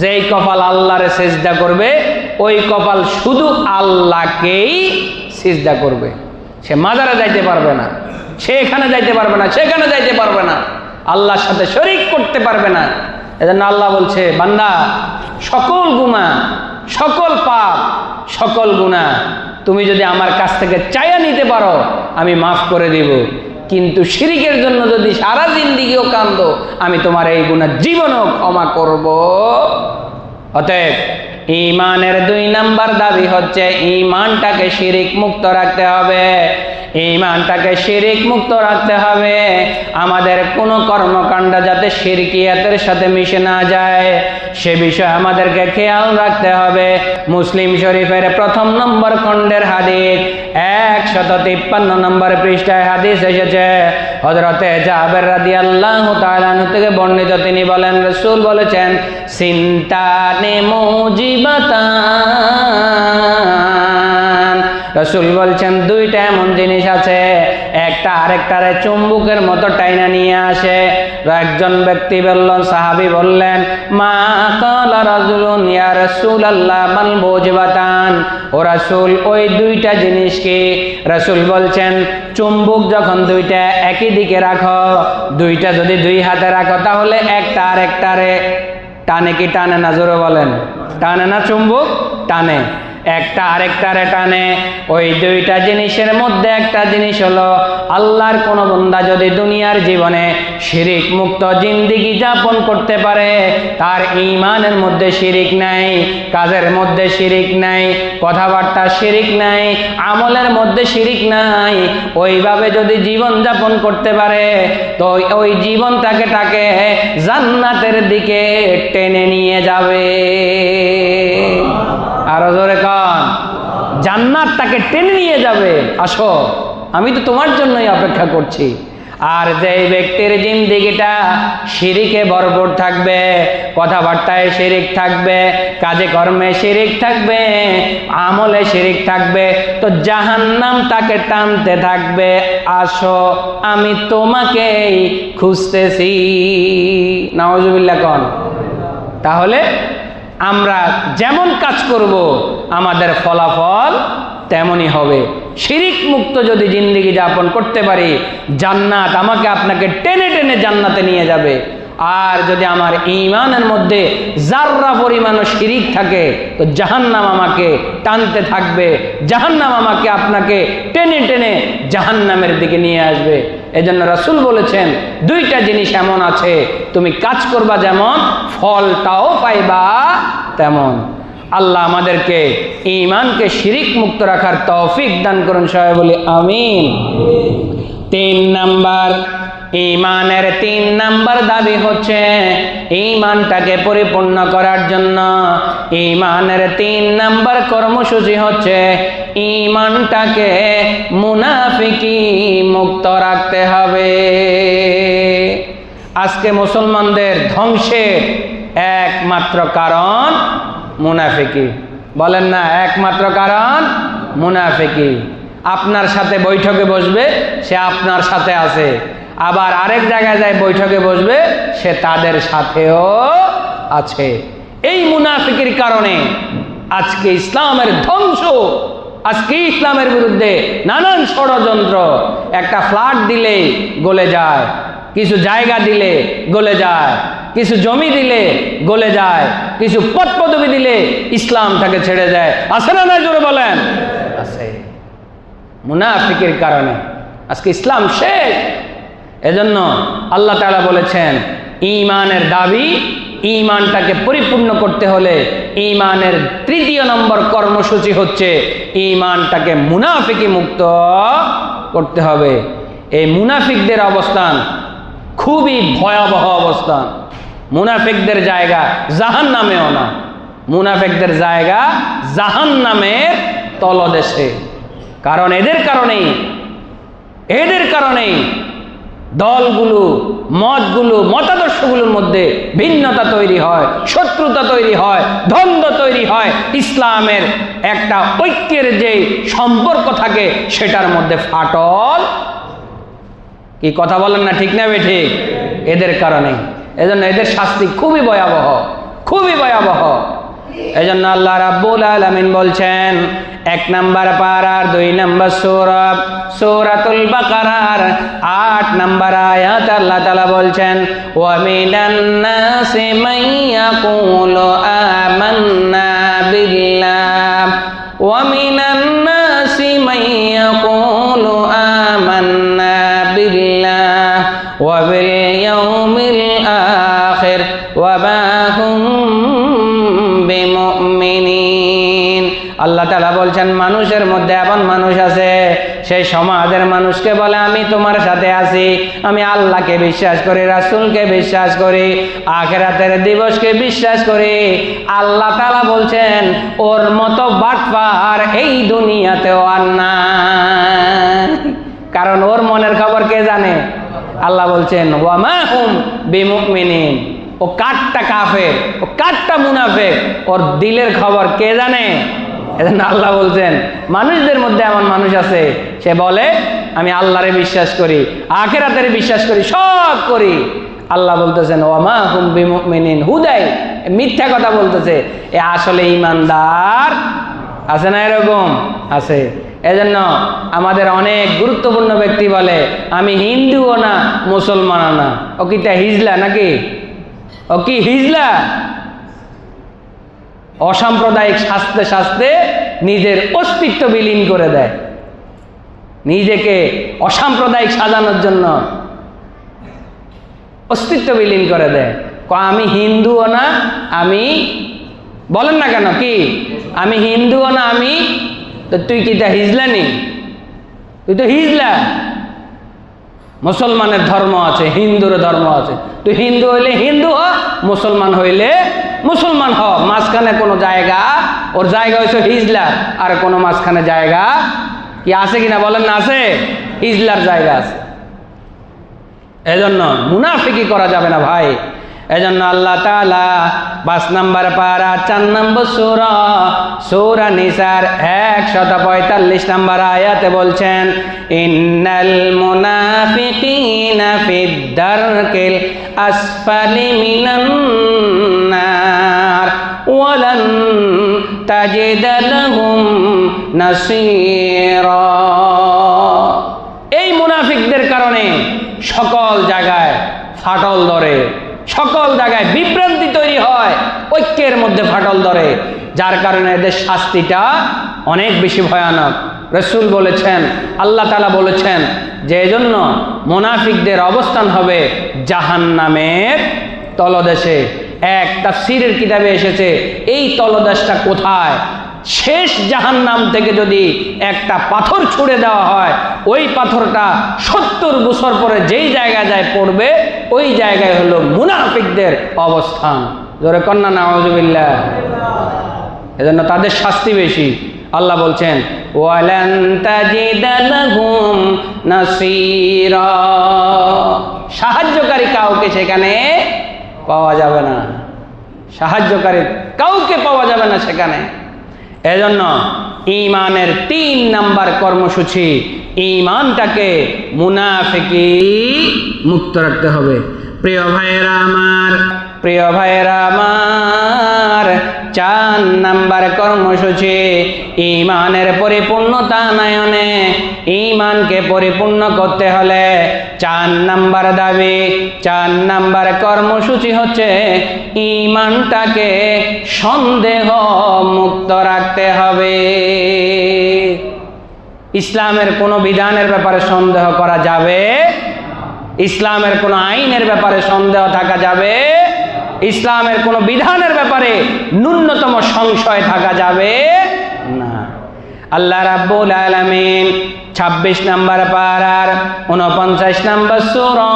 যেই কপাল আল্লাহরে সিজদা করবে, ওই কপাল শুধু আল্লাহকেই সিজদা করবে, সে মাজারে যাইতে পারবে না, সে এখানে যাইতে পারবে না, সেখানে যাইতে পারবে না, আল্লাহর সাথে শরীক করতে পারবে না। এজন্য আল্লাহ বলছে, বান্দা, সকল গুনাহ, সকল পাপ, সকল গুনাহ তুমি যদি আমার কাছ থেকে চাইয়া নিতে পারো, আমি মাফ করে দিব, কিন্তু শিরিকের জন্য যদি সারা জিন্দেগিও কান্দো, আমি তোমার এই গুনাহ জীবনও ক্ষমা করব। অতএব ঈমানের 2 নাম্বার দাবি হচ্ছে ঈমানটাকে শিরিক মুক্ত রাখতে হবে। ঈমানটাকে শিরিক মুক্ত রাখতে হবে। আমাদের কোনো কর্মকাণ্ড যাতে শিরকিয়াতের সাথে মিশে না যায়, সে বিষয়ে আমাদেরকে খেয়াল রাখতে হবে। মুসলিম শরীফের 1 নম্বর খণ্ডের হাদিস 153 নম্বর পৃষ্ঠায় হাদিস এসেছে। হযরতে জাবের রাদিয়াল্লাহু তাআলা আনহু থেকে বর্ণিত, তিনি বলেন, রাসূল বলেছেন, সিনতানে মুজিবাতান, রাসূল বলছেন, 2টা এমন জিনিস আছে, একটা আরেকটারে চুম্বকের মতো টাইনা নিয়ে আসে। একজন ব্যক্তি বললেন, সাহাবী বললেন, মা ক্বালা রাজুলুন ইয়া রাসূলুল্লাহ মাল মুজিবাতান, ও রাসূল, ওই 2টা জিনিস কি? রাসূল বলছেন, চুম্বক যখন 2টা একই দিকে রাখো, 2টা যদি 2 হাতে রাখো, তাহলে একটা আরেকটারে টানে কি টানে না? জোরে বলেন। টানে না চুম্বক? টানে। একটা আরেকটারে টানে। ওই দুইটা জিনিসের মধ্যে একটা জিনিস হলো, আল্লাহর কোন বান্দা যদি দুনিয়ার জীবনে শিরিক মুক্ত জিন্দেগি যাপন করতে পারে, তার ঈমানের মধ্যে শিরিক নাই, কাজের মধ্যে শিরিক নাই, কথাবার্তা শিরিক নাই, আমলের মধ্যে শিরিক নাই, ওইভাবে যদি জীবন যাপন করতে পারে তো ওই জীবন তাকে জান্নাতের দিকে টেনে নিয়ে যাবে। আরো জোরে কান, জান্নাত তাকে টেনে নিয়ে যাবে। আসো, আমি তো তোমার জন্যই অপেক্ষা করছি। আর যে ব্যক্তির জিন্দেগিটা শিরিকে ভরপুর থাকবে, কথাবার্তায় শিরিক থাকবে, কাজে কর্মে শিরিক থাকবে, আমলে শিরিক থাকবে, তো জাহান্নাম তাকে টানতে থাকবে। আসো, আমি তোমাকেই খুঁজতেছি। নাউজুবিল্লাহ কোন। তাহলে আমরা যেমন কাজ করব আমাদের ফলাফল তেমনই হবে। শিরিক মুক্ত যদি জিন্দেগি যাপন করতে পারি, জান্নাত আমাকে আপনাকে টেনে টেনে জান্নাতে নিয়ে যাবে। আর যদি আমার ঈমানের মধ্যে যাররা পরিমাণও শিরিক থাকে তো জাহান্নাম আমাকে টানতে থাকবে, জাহান্নাম আমাকে আপনাকে টেনে টেনে জাহান্নামের দিকে নিয়ে আসবে। এজন্য রাসূল বলেছেন, দুইটা জিনিস এমন আছে, তুমি কাজ করবা যেমন, ফলটাও পাইবা তেমন। আল্লাহ আমাদেরকে ঈমানকে শিরিক মুক্ত রাখার তৌফিক দান করুন, সবাই বলি আমিন। 3 নাম্বার, ঈমানের 3 নাম্বার দাবি হচ্ছে, ঈমানটাকে পরিপূর্ণ করার জন্য ঈমানের 3 নাম্বার কর্মসূচি হচ্ছে ঈমানটাকে মুনাফিকি মুক্ত রাখতে হবে। আজকে মুসলমানদের ধ্বংসের একমাত্র কারণ মুনাফিকি। বলেন না, একমাত্র কারণ মুনাফিকি। আপনার সাথে বৈঠকে বসবে, সে আপনার সাথে আছে, আবার আরেক জায়গায় যায় বৈঠকে বসবে, সে তাদের সাথেও আছে। এই মুনাফিকির কারণে আজকে ইসলামের ধ্বংস, আজকে ইসলামের বিরুদ্ধে নানান ষড়যন্ত্র। একটা ফ্ল্যাট দিলেই গলে যায়, কিছু জায়গা দিলে গলে যায়, কিছু জমি দিলে গলে যায়, কিছু পদ পদবি দিলে ইসলামটাকে ছেড়ে যায়। আছে না? না জোরে বলেন। আছে। মুনাফিকের কারণে আজকে ইসলাম শেষ। এজন্য আল্লাহ তাআলা বলেছেন, ঈমানের দাবি, ঈমানটাকে পরিপূর্ণ করতে হলে ঈমানের 3 নম্বর কর্মসূচি হচ্ছে ঈমানটাকে মুনাফিকি মুক্ত করতে হবে। এই মুনাফিকদের অবস্থান খুবই ভয়াবহ অবস্থান। মুনাফিকদের জায়গা জাহান্নামেও না, মুনাফিকদের জায়গা জাহান্নামের তলদেশে। কারণ এদের কারণেই দলগুলো, মতগুলো, মতাদর্শগুলোর মধ্যে ভিন্নতা তৈরি হয়, শত্রুতা তৈরি হয়, দ্বন্দ্ব তৈরি হয়। ইসলামের একটা ঐক্যের যে সম্পর্ক থাকে সেটার মধ্যে ফাটল। কি কথা বলেন না? ঠিক না বেঠিক? এদের কারণে। এজন্য এদের শাস্তি খুবই ভয়াবহ, খুবই ভয়াবহ। এজন্য আল্লাহ রাব্বুল আলামিন বলছেন 1 নম্বর পারার 2 নম্বর সূরা, সূরাতুল বাকারার 8 নম্বর আয়াত আল্লাহ তাআলা বলছেন, ওয়া মিনান নাসি মান ইয়াকুলু আমান্না বিল্লাহ, ওয়া মিনান নাসি মান ইয়াকুলু আমান্না বিল্লাহ ওয়া বিল ইয়াউমিল আখির ওয়া মা হুম বিমুমিনিন। আল্লাহ তাআলা বলছেন, মানুষের মধ্যে এমন মানুষ আছে, সেই সমাজের মানুষকে বলে আমি তোমার সাথে আছি, আমি আল্লাহকে বিশ্বাস করি, রাসূলকে বিশ্বাস করি, আখিরাতের দিবসকে বিশ্বাস করি। আল্লাহ তাআলা বলছেন, ওর মতো বাটপার এই দুনিয়াতেও আর নাই। কারণ ওর মনের খবর কে জানে? আল্লাহ বলছেন, ওয়া মা হুম বিমুমিনিন। ও কাটটা কাফের, ও কাটটা মুনাফিক, ওর দিলের খবর কে জানে? এজন্য আল্লাহ বলছেন, মানুষদের মধ্যে এমন মানুষ আছে, সে বলে আমি আল্লাহরে বিশ্বাস করি, আখিরাতের বিশ্বাস করি, সব করি। আল্লাহ বলতেছেন, ওয়া মা হুম বিমুমিনিন, হুদাই মিথ্যা কথা বলতেছে। এ আসলে ঈমানদার আছে না? এরকম আছে। এজন্য আমাদের অনেক গুরুত্বপূর্ণ ব্যক্তি বলে আমি হিন্দুও না, মুসলমানও না। ও কি তা হিজলা নাকি? ও কি হিজলা? অসাম্প্রদায়িক সাজতে সাজতে নিজের অস্তিত্ব বিলীন করে দেয়, নিজেকে অসাম্প্রদায়িক সাজানোর জন্য অস্তিত্ব বিলীন করে দেয়। আমি হিন্দুও না, আমি বলেন না কেন কি আমি হিন্দুও না, আমি তো তুই কি তা হিজলা নি? তুই তো হিজলা। মুসলমানের ধর্ম আছে, হিন্দুর ধর্ম আছে। তুই হিন্দু হইলে হিন্দু হ, মুসলমান হইলে মুসলমান হ। মাঝখানে কোনো জায়গা, ওর জায়গা হয়েছে হিজলা, আর কোনো মাঝখানে জায়গা কি আছে কিনা বলেন না? আছে, হিজলার জায়গা আছে। এজন্য মুনাফিকি করা যাবে না ভাই। এজন্য আল্লাহ তাআলা 5 নম্বর পারা 4 নম্বর সূরা, সূরা নিসার 145 নম্বর আয়াতে বলছেন, ইন্নাল মুনাফিকিনা ফিদ দারকিল আসফালি মিনান নার ওয়ালান তাজিদা লাহুম নাসীরা। এই মুনাফিকদের কারণে সকল জায়গায় ফাটল ধরে, সকল জায়গায় বিভ্রান্তি তৈরি হয়, ঐক্যের মধ্যে ফাটল ধরে, যার কারণে এদের শাস্তিটা অনেক বেশি ভয়ানক। রাসূল বলেছেন, আল্লাহ তাআলা বলেছেন যে এজন্য মুনাফিকদের অবস্থান হবে জাহান্নামের তলদেশে। এক তাফসীরের কিতাবে এসেছে এই তলদেশটা কোথায়? শেষ জাহান্নাম থেকে যদি একটা পাথর ছুঁড়ে দেওয়া হয়, ওই পাথরটা 70 বছর পরে যেই জায়গায় যায় পড়বে, ওই জায়গায় হলো মুনাফিকদের অবস্থান। জোরে কন্যা নাউযুবিল্লাহ। এজন্য তাদের শাস্তি বেশি। আল্লাহ বলছেন, ওয়ালান তাজিদা লাহুম নাসীরা। সাহায্যকারী কাউকে সেখানে পাওয়া যাবে না, সাহায্যকারী কাউকে পাওয়া যাবে না সেখানে। এজন্য ঈমানের 3 নাম্বার কর্মসূচি, ঈমানটাকে মুনাফিকি মুক্ত রাখতে হবে। প্রিয় ভাইয়েরা আমার, প্রিয় ভাইয়েরা আমার, 4 নাম্বার কর্মসূচি, ঈমানের পরিপূর্ণতা আনয়নে, ঈমানকে পরিপূর্ণ করতে হলে 4 নাম্বার দাবি, 4 নাম্বার কর্মসূচি হচ্ছে ঈমানটাকে সন্দেহ মুক্ত রাখতে হবে। ইসলামের কোনো বিধানের ব্যাপারে সন্দেহ করা যাবে? ইসলামের কোনো আইনের ব্যাপারে সন্দেহ থাকা যাবে? ইসলামের কোনো বিধানের ব্যাপারে ন্যূনতম সংশয় থাকা যাবে না। আল্লাহ রাব্বুল আলামিন 26 নম্বর পারার 49 নম্বর সূরা,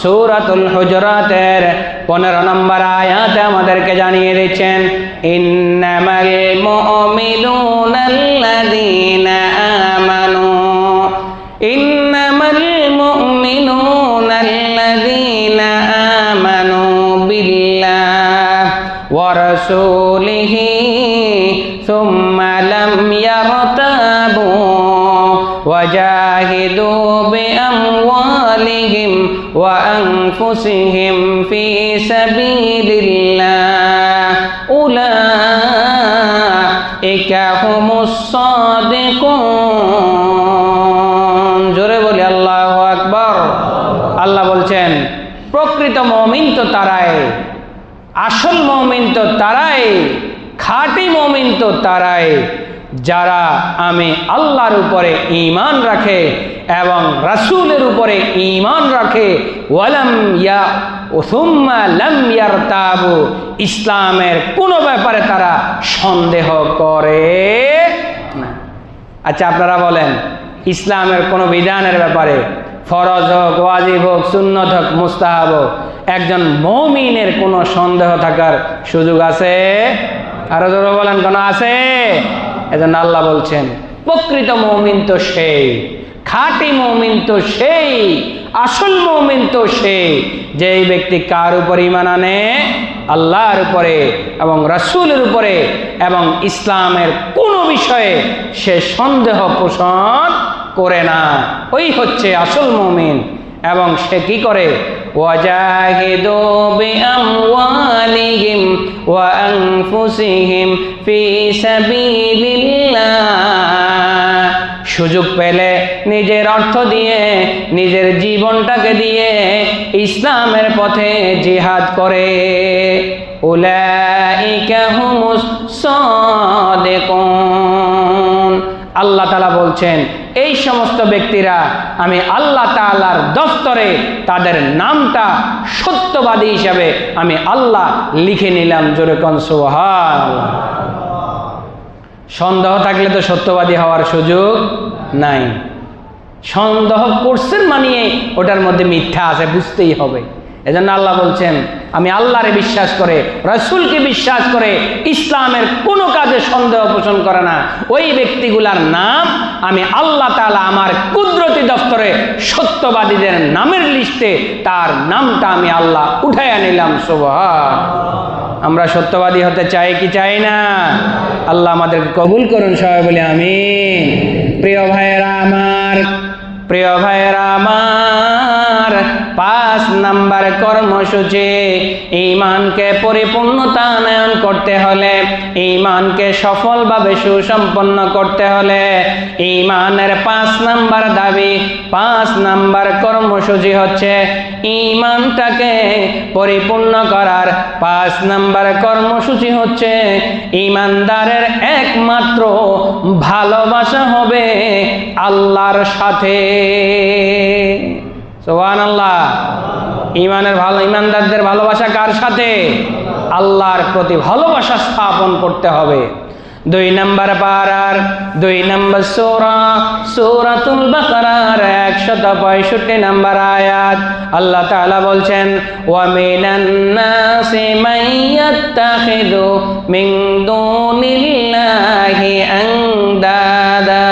সূরাতুল হুজুরাতের 15 নম্বর আয়াতে আমাদেরকে জানিয়ে দিচ্ছেন, ইন্নামাল মুমিনুনাল্লাযীনা আমানু, ইন্নামাল মুমিনুনাল্লাযীনা আমানু বিল্লাহি ওয়া রাসূলিহি সুম্মা লাম ইয়ারতাবু ওয়াজাহিদু বিআমওয়ালিহিম ওয়া আনফুসিহিম ফি সাবিলিল্লাহ উলাইকা হুমুস সাদিকুন। জোরে বলি আল্লাহু আকবার। আল্লাহ বলছেন, প্রকৃত মুমিন তো তারাই, আসল মুমিন তো তারাই, খাঁটি মুমিন তো তারাই যারা আমি আল্লাহর উপরে ঈমান রাখে এবং রাসূলের উপরে ঈমান রাখে, ওয়ালাম ইয়া সুম্মা লাম ইয়ারতাবু, ইসলামের কোনো ব্যাপারে তারা সন্দেহ করে না। আচ্ছা আপনারা বলেন, ইসলামের কোনো বিধানের ব্যাপারে, ফরজ হোক, ওয়াজিব হোক, সুন্নত হোক, মুস্তাহাব হোক, একজন মুমিনের কোনো সন্দেহ থাকার সুযোগ আছে? আরো জোরে বলেন, কোন আছে? এজন্য আল্লাহ বলছেন, প্রকৃত মুমিন তো সেই, খাঁটি মুমিন তো সেই, আসল মুমিন তো সেই, যেই ব্যক্তি কার উপর ঈমান আনে? আল্লাহর উপরে এবং রাসূলের উপরে, এবং ইসলামের কোনো বিষয়ে সে সন্দেহ পোষণ করে না, ওই হচ্ছে আসল মুমিন। এবং সে কি করে? ওয়াজাহিদু বিআমওয়ালিহিম ওয়া আনফুসিহিম ফি সাবিলিল্লাহ, সুযোগ পেলে নিজের অর্থ দিয়ে, নিজের জীবনটাকে দিয়ে ইসলামের পথে জিহাদ করে। উলাইকা হুমুস সাদিকুন। আল্লাহ তাআলা বলছেন এই সমস্ত ব্যক্তিরা আমি আল্লাহ তাআলার দফতরে তাদের নামটা সত্যবাদী হিসাবে আমি আল্লাহ লিখে নিলাম। জোরে কোন সুবহানাল্লাহ। সন্দেহ থাকলে তো সত্যবাদী হওয়ার সুযোগ নাই। সন্দেহ করছেন মানিয়ে ওটার মধ্যে মিথ্যা আছে, বুঝতেই হবে। এজন্য আল্লাহ বলছেন আমি আল্লাহরে বিশ্বাস করে, রাসূলকে বিশ্বাস করে, ইসলামের কোনো কাজে সন্দেহ পোষণ করে না, ওই ব্যক্তিগুলার নাম আমি আল্লাহ তাআলা আমার কুদরতি দফতরে সত্যবাদীদের নামের লিস্টে তার নামটা আমি আল্লাহ উঠাইয়া নিলাম। সুবহান। আমরা সত্যবাদী হতে চাই কি চাই না? আল্লাহ আমাদেরকে কবুল করুন, সবাই বলি আমিন। প্রিয় ভাইয়েরা আমার, প্রিয় ভাইয়েরা আমার, 5 নাম্বার কর্মসূচি, ঈমানকে পরিপূর্ণতা আনয়ন করতে হলে, ঈমানকে সফলভাবে সুসম্পন্ন করতে হলে ঈমানের 5 নাম্বার দাবি, 5 নাম্বার কর্মসূচি হচ্ছে ঈমানটাকে পরিপূর্ণ করার 5 নাম্বার কর্মসূচি হচ্ছে ঈমানদারের একমাত্র ভালোবাসা হবে আল্লাহর সাথে। সুবহানাল্লাহ। ঈমানের ভালো, ঈমানদারদের ভালোবাসা কার সাথে? আল্লাহর প্রতি ভালোবাসা স্থাপন করতে হবে। 2 নম্বর পারার 2 নম্বর সূরা, সূরাতুল বাকারার 165 নম্বর আয়াত আল্লাহ তাআলা বলছেন ওয়া মিনান নাসি মান ইয়াত্তাখিযু মিন দুনিল্লাহি আনদাদা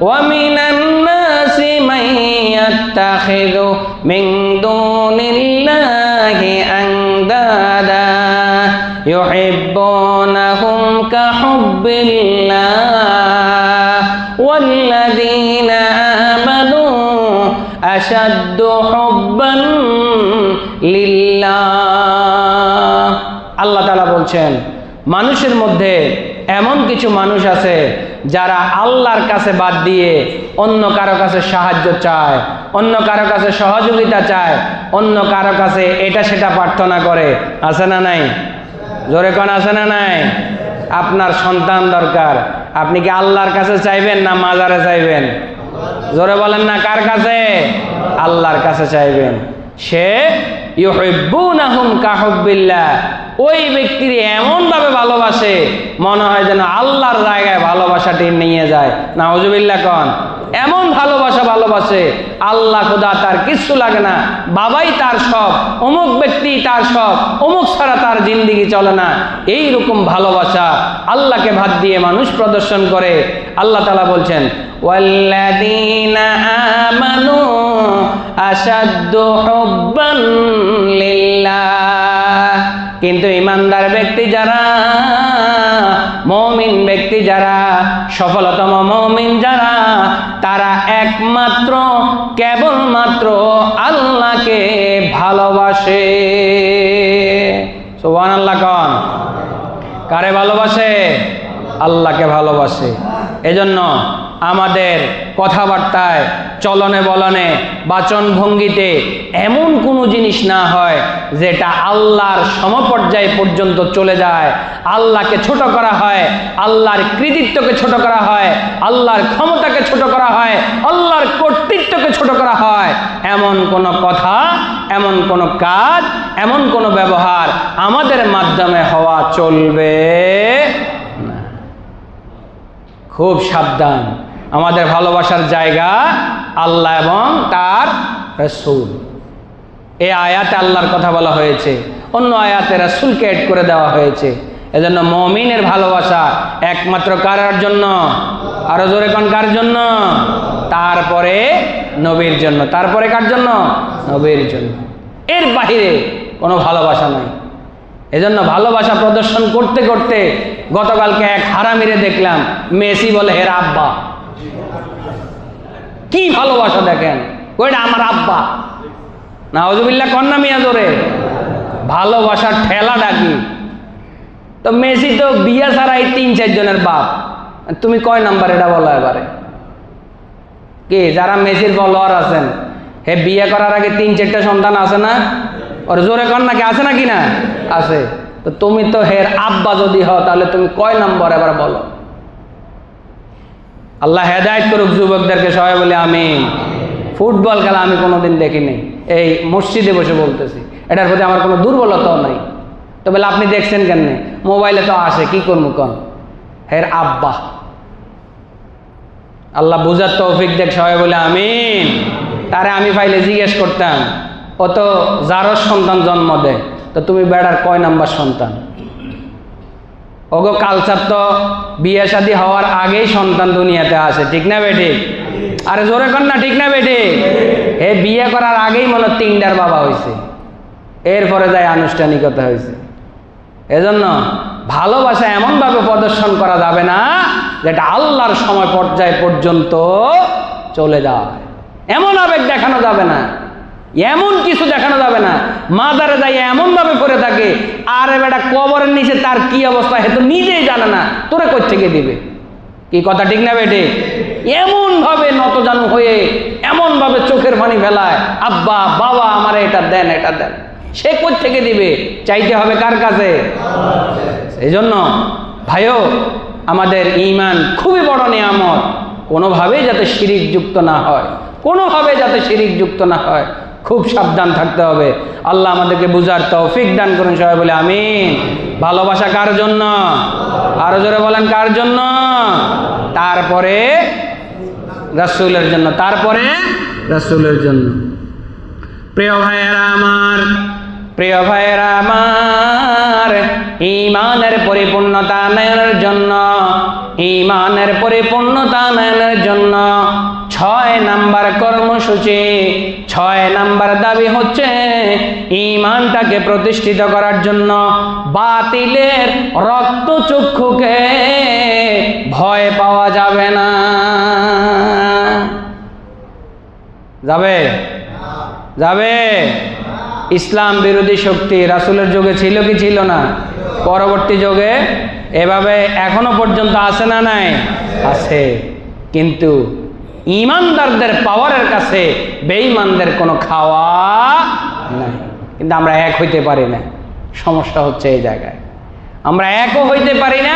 ওয়া মিনান নাসি মান ইয়াত্তাখিযু মিন দুনিল্লাহি আনদাদা يحبونهم كحب الله والذين آمنوا أشد حبا لله। আল্লাহ তাআলা বলছেন মানুষের মধ্যে এমন কিছু মানুষ আছে যারা আল্লাহর কাছে বাদ দিয়ে অন্য কারো কাছে সাহায্য চায়, অন্য কারো কাছে সহযোগিতা চায়, অন্য কারো কাছে এটা সেটা প্রার্থনা করে। আছে না নাই? জোরে কোন আছে না নাই? আপনার সন্তান দরকার, আপনি কি আল্লাহর কাছে চাইবেন না মাজারে চাইবেন? জোরে বলেন না, কার কাছে? আল্লাহর কাছে চাইবেন। সে ইউহিব্বুনাহুম কাহুব্বিল্লাহ, ওই ব্যক্তির এমন ভাবে ভালোবাসে মনে হয় যেন আল্লাহর জায়গায় ভালোবাসাটি নিয়ে যায়। নাউজুবিল্লাহ কোন। এমন ভালোবাসা ভালোবাসে আল্লাহ খোদা তার কিচ্ছু লাগে না, বাবাই তার সব, অমুক ব্যক্তি তার সব, অমুক ছাড়া তার জিন্দেগি চলে না। এই রকম ভালোবাসা আল্লাহকে বাদ দিয়ে মানুষ প্রদর্শন করে। আল্লাহ তাআলা বলছেন ওয়াল্লাযীনা আমানু আশাদ্দু হুব্বান লিল্লাহ, কিন্তু ঈমানদার ব্যক্তি যারা, মুমিন ব্যক্তি যারা, সফলতম মুমিন যারা, তারা একমাত্র কেবলমাত্র আল্লাহকে ভালোবাসে। সুবহানাল্লাহ কোন। কারে ভালোবাসে? আল্লাহকে ভালোবাসে। এজন্য আমাদের কথাবার্তায়, চলনে বলনে, বাচন ভঙ্গিতে এমন কোনো জিনিস না হয় যেটা আল্লাহর সমপর্যায় পর্যন্ত চলে যায়, আল্লাহকে ছোট করা হয়, আল্লাহর কৃতিত্বকে ছোট করা হয়, আল্লাহর ক্ষমতাকে ছোট করা হয়, আল্লাহর কর্তৃত্বকে ছোট করা হয়। এমন কোনো কথা, এমন কোনো কাজ, এমন কোনো ব্যবহার আমাদের মাধ্যমে হওয়া চলবে না। খুব সাবধান। আমাদের ভালোবাসার জায়গা আল্লাহ এবং তার রাসূল। এই আয়াতে আল্লাহর কথা বলা হয়েছে, অন্য আয়াতে রাসূলকে এড করে দেওয়া হয়েছে। এজন্য মুমিনের ভালোবাসা একমাত্র কার জন্য? আরো জোরে কোন, কার জন্য? তারপরে নবীর জন্য। তারপরে কার জন্য? নবীর জন্য। এর বাহিরে কোনো ভালোবাসা নাই। এজন্য ভালোবাসা প্রদর্শন করতে করতে গতকালকে এক হারামিরে দেখলাম, মেসি বলে হের আব্বা। কি ভালোবাসা দেখেন, ওইটা আমার আব্বা। নাউজুবিল্লাহ কন্যা মিয়া জোরে। ভালোবাসার ঠেলা ডাকি। তো মেসি তো বিয়া ছাড়াই 3-4 জনের বাপ। তুমি কয় নাম্বার এটা বলো এবারে? কি যারা মেসির ফলোয়ার আছেন, হে বিয়ে করার আগে 3-4টা সন্তান আছে না? ওর জোরে কন্যা কি আছে নাকি না? আছে। তো তুমি তো হের আব্বা যদি হও তাহলে তুমি কয় নম্বর এবার বলো। আল্লাহ হেদায়েত করুক যুবকদেরকে, সবাই বলে আমিন। ফুটবল খেলা আমি কোনোদিন দেখিনি, এই মসজিদে বসে বলতেছি, এটার প্রতি আমার কোনো দুর্বলতাও নাই। তো বলে আপনি দেখছেন কেন? মোবাইলে তো আসে, কি করবো কন? হের আব্বা। আল্লাহ বুঝার তৌফিক দেখ, সবাই বলে আমিন। তারে আমি পাইলে জিজ্ঞেস করতাম, ও তো যারও সন্তান জন্ম দেয়, তো তুমি বেড়ার কয় নাম্বার সন্তান? ওগো কালচার তো বিয়ে শাদী হওয়ার আগেই সন্তান দুনিয়াতে আসে, ঠিক না বেটি? আরে জোরে কর না, ঠিক না বেটি? এ বিয়ে করার আগেই মনে 3টার বাবা হয়েছে, এরপরে যায় আনুষ্ঠানিকতা হয়েছে। এজন্য ভালোবাসা এমনভাবে প্রদর্শন করা যাবে না যেটা আল্লাহর সময় পর্যায় পর্যন্ত চলে যায়। এমন আবেগ দেখানো যাবে না, এমন কিছু দেখানো যাবে না। মাজারে যাই এমনভাবে করে থাকে, আরে বেটা কবরের নিচে তার কি অবস্থা হে তো নিজেই জানে না, তোরে কই থেকে দিবে? কি কথা ঠিক না বেটে? এমন ভাবে নতজানু হয়ে এমন ভাবে চোখের পানি ফেলায়, আব্বা বাবা আমারে এটা দেন, এটা দেন। সে কই থেকে দিবে? চাইতে হবে কার কাছে? এই জন্য ভাইও, আমাদের ঈমান খুবই বড় নিয়ামত, কোনোভাবেই যাতে শিরিক যুক্ত না হয়, কোনোভাবে যাতে শিরিক যুক্ত না হয়, খুব সাবধান থাকতে হবে। আল্লাহ আমাদেরকে বুঝার তৌফিক দান করুন, সবাই বলে আমিন। ভালোবাসা কার জন্য? আরো জোরে বলেন, কার জন্য? তারপরে রাসূলের জন্য, তারপরে রাসূলের জন্য। প্রিয় ভাইয়েরা আমার, প্রিয় ভাইয়েরা আমার, ঈমানের পরিপূর্ণতা আনয়নের জন্য, ঈমানের পরিপূর্ণতা আনয়নের জন্য 6 নাম্বার কর্মসূচি, 6 নাম্বার দাবি হচ্ছে ঈমানটাকে প্রতিষ্ঠিত করার জন্য বাতিলের রক্তচক্ষুকে ভয় পাওয়া যাবে না। যাবে? যাবে? ইসলাম বিরোধী শক্তি রাসূলের যুগে ছিল কি ছিল না? পরবর্তী যুগে এভাবে এখনো পর্যন্ত আছে না নাই? আছে। কিন্তু ঈমানদারদের পাওয়ারের কাছে বেঈমানদের কোনো খাওয়া নাই। কিন্তু আমরা এক হইতে পারি না, সমস্যা হচ্ছে এই জায়গায়। আমরা একও হইতে পারি না,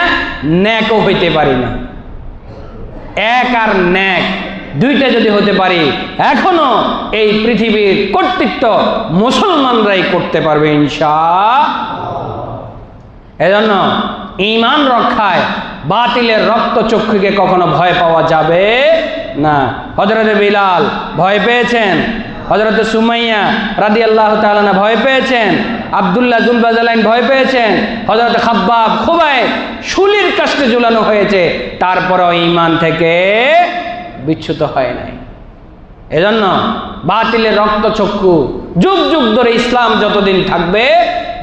ন্যাকও হইতে পারি না। এক আর ন্যাক দুইটা যদি হতে পারি, এখনো এই পৃথিবীর কর্তৃত্ব মুসলমানরাই করতে পারবে ইনশাআল্লাহ। এজন্য ঈমান রক্ষায় বাতিলের রক্তচক্ষুকে কখনো ভয় পাওয়া যাবে না। হযরতে বিলাল ভয় পেয়েছেন, হযরতে সুমাইয়া রাদিয়াল্লাহু তাআলা আনহা ভয় পেয়েছেন, আব্দুল্লাহ জুলবাজালাইন ভয় পেয়েছেন, হযরতে খাব্বাব খুবাইব শুলির কাষ্টে ঝুলানো হয়েছে, তারপরেও ঈমান থেকে বিচ্যুত হয় নাই। এজন্য বাতিলের রক্তচক্ষু যুগ যুগ ধরে ইসলাম যতদিন থাকবে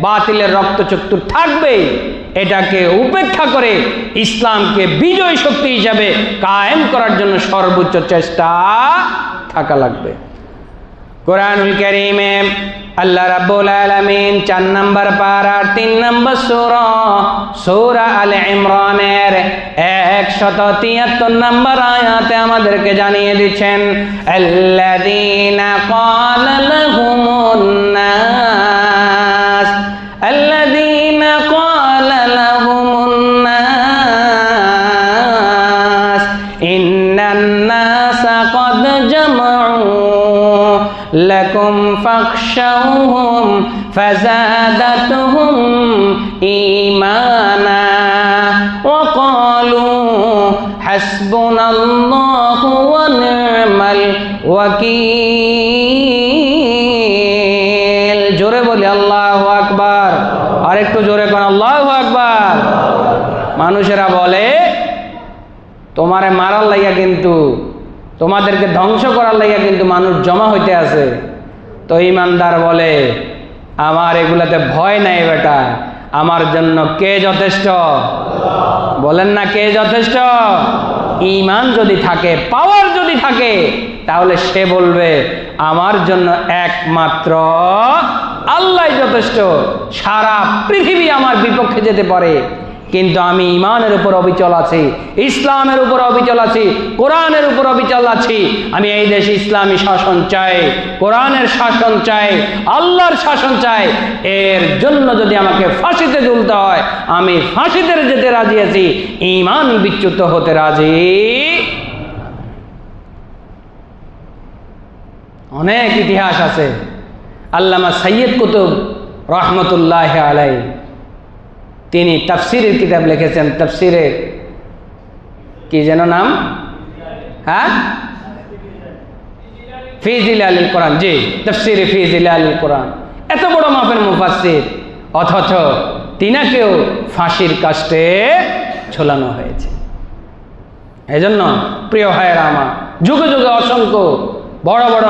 বাতিলের রক্তচক্ষু থাকবেই। এটাকে উপেক্ষা করে ইসলামকে বিজয় শক্তি হিসাবে কায়েম করার জন্য সর্বোচ্চ চেষ্টা থাকা লাগবে। কোরআনুল কারীমে আল্লাহ রাব্বুল আলামিন 4 নম্বর পারা 3 নম্বর সূরা, সূরা আলে ইমরানের 173 নম্বর আয়াতে আমাদেরকে জানিয়ে দিচ্ছেন, আল্লাযীনা ক্বালা লাহুমুন নাস, আল্লাযীনা ক্বালা লাহুমুন নাস ইন্নান নাসা ক্বাদ জামাউ লাকুম ফাখশাউহুম ফাযাদাতুহুম ঈমানা ওয়া ক্বালু হাসবুনাল্লাহু ওয়া নি'মাল ওয়াকিল। জোরে বলি আল্লাহু আকবার। আর একটু জোরে কোন আল্লাহু আকবার। মানুষেরা বলে তোমারে মারার লাইয়া, কিন্তু তোমাদেরকে ধ্বংস করার লাইয়া কিন্তু মানুষ জমা হইতে আছে। তো ঈমানদার বলে আমার এগুলাতে ভয় নাই বেটা, আমার জন্য কে যথেষ্ট? বলেন না, কে যথেষ্ট? ঈমান যদি থাকে, পাওয়ার যদি থাকে, তাহলে সে বলবে আমার জন্য একমাত্র আল্লাহই যথেষ্ট। সারা পৃথিবী আমার বিপক্ষে যেতে পারে, কিন্তু আমি ঈমানের উপর অবিচল আছি, ইসলামের উপর অবিচল আছি, কোরআনের উপর অবিচল আছি। আমি এই দেশে ইসলামী শাসন চাই, কোরআনের শাসন চাই, আল্লাহর শাসন চাই। এর জন্য যদি আমাকে ফাঁসিতে ঝুলতে হয়, আমি ফাঁসিতে যেতে রাজি আছি, ঈমান বিচ্যুত হতে রাজি। অনেক ইতিহাস আছে। আল্লামা সাইয়্যিদ কুতুব রহমতুল্লাহ আলাইহি তিনি তাফসিরের কিতাব লিখেছেন। তাফসিরে কি যেন নাম? হ্যাঁ, ফি জিলালিল কোরআন। জি, তাফসিরে ফি জিলালিল কোরআন। এত বড় মাপের মুফাসসির, অথচ তিনাকেও ফাঁসির কাস্টে ঝোলানো হয়েছে। এজন্য প্রিয় ভাইয়েরা আমার, যুগে যুগে অসংখ্য বড় বড়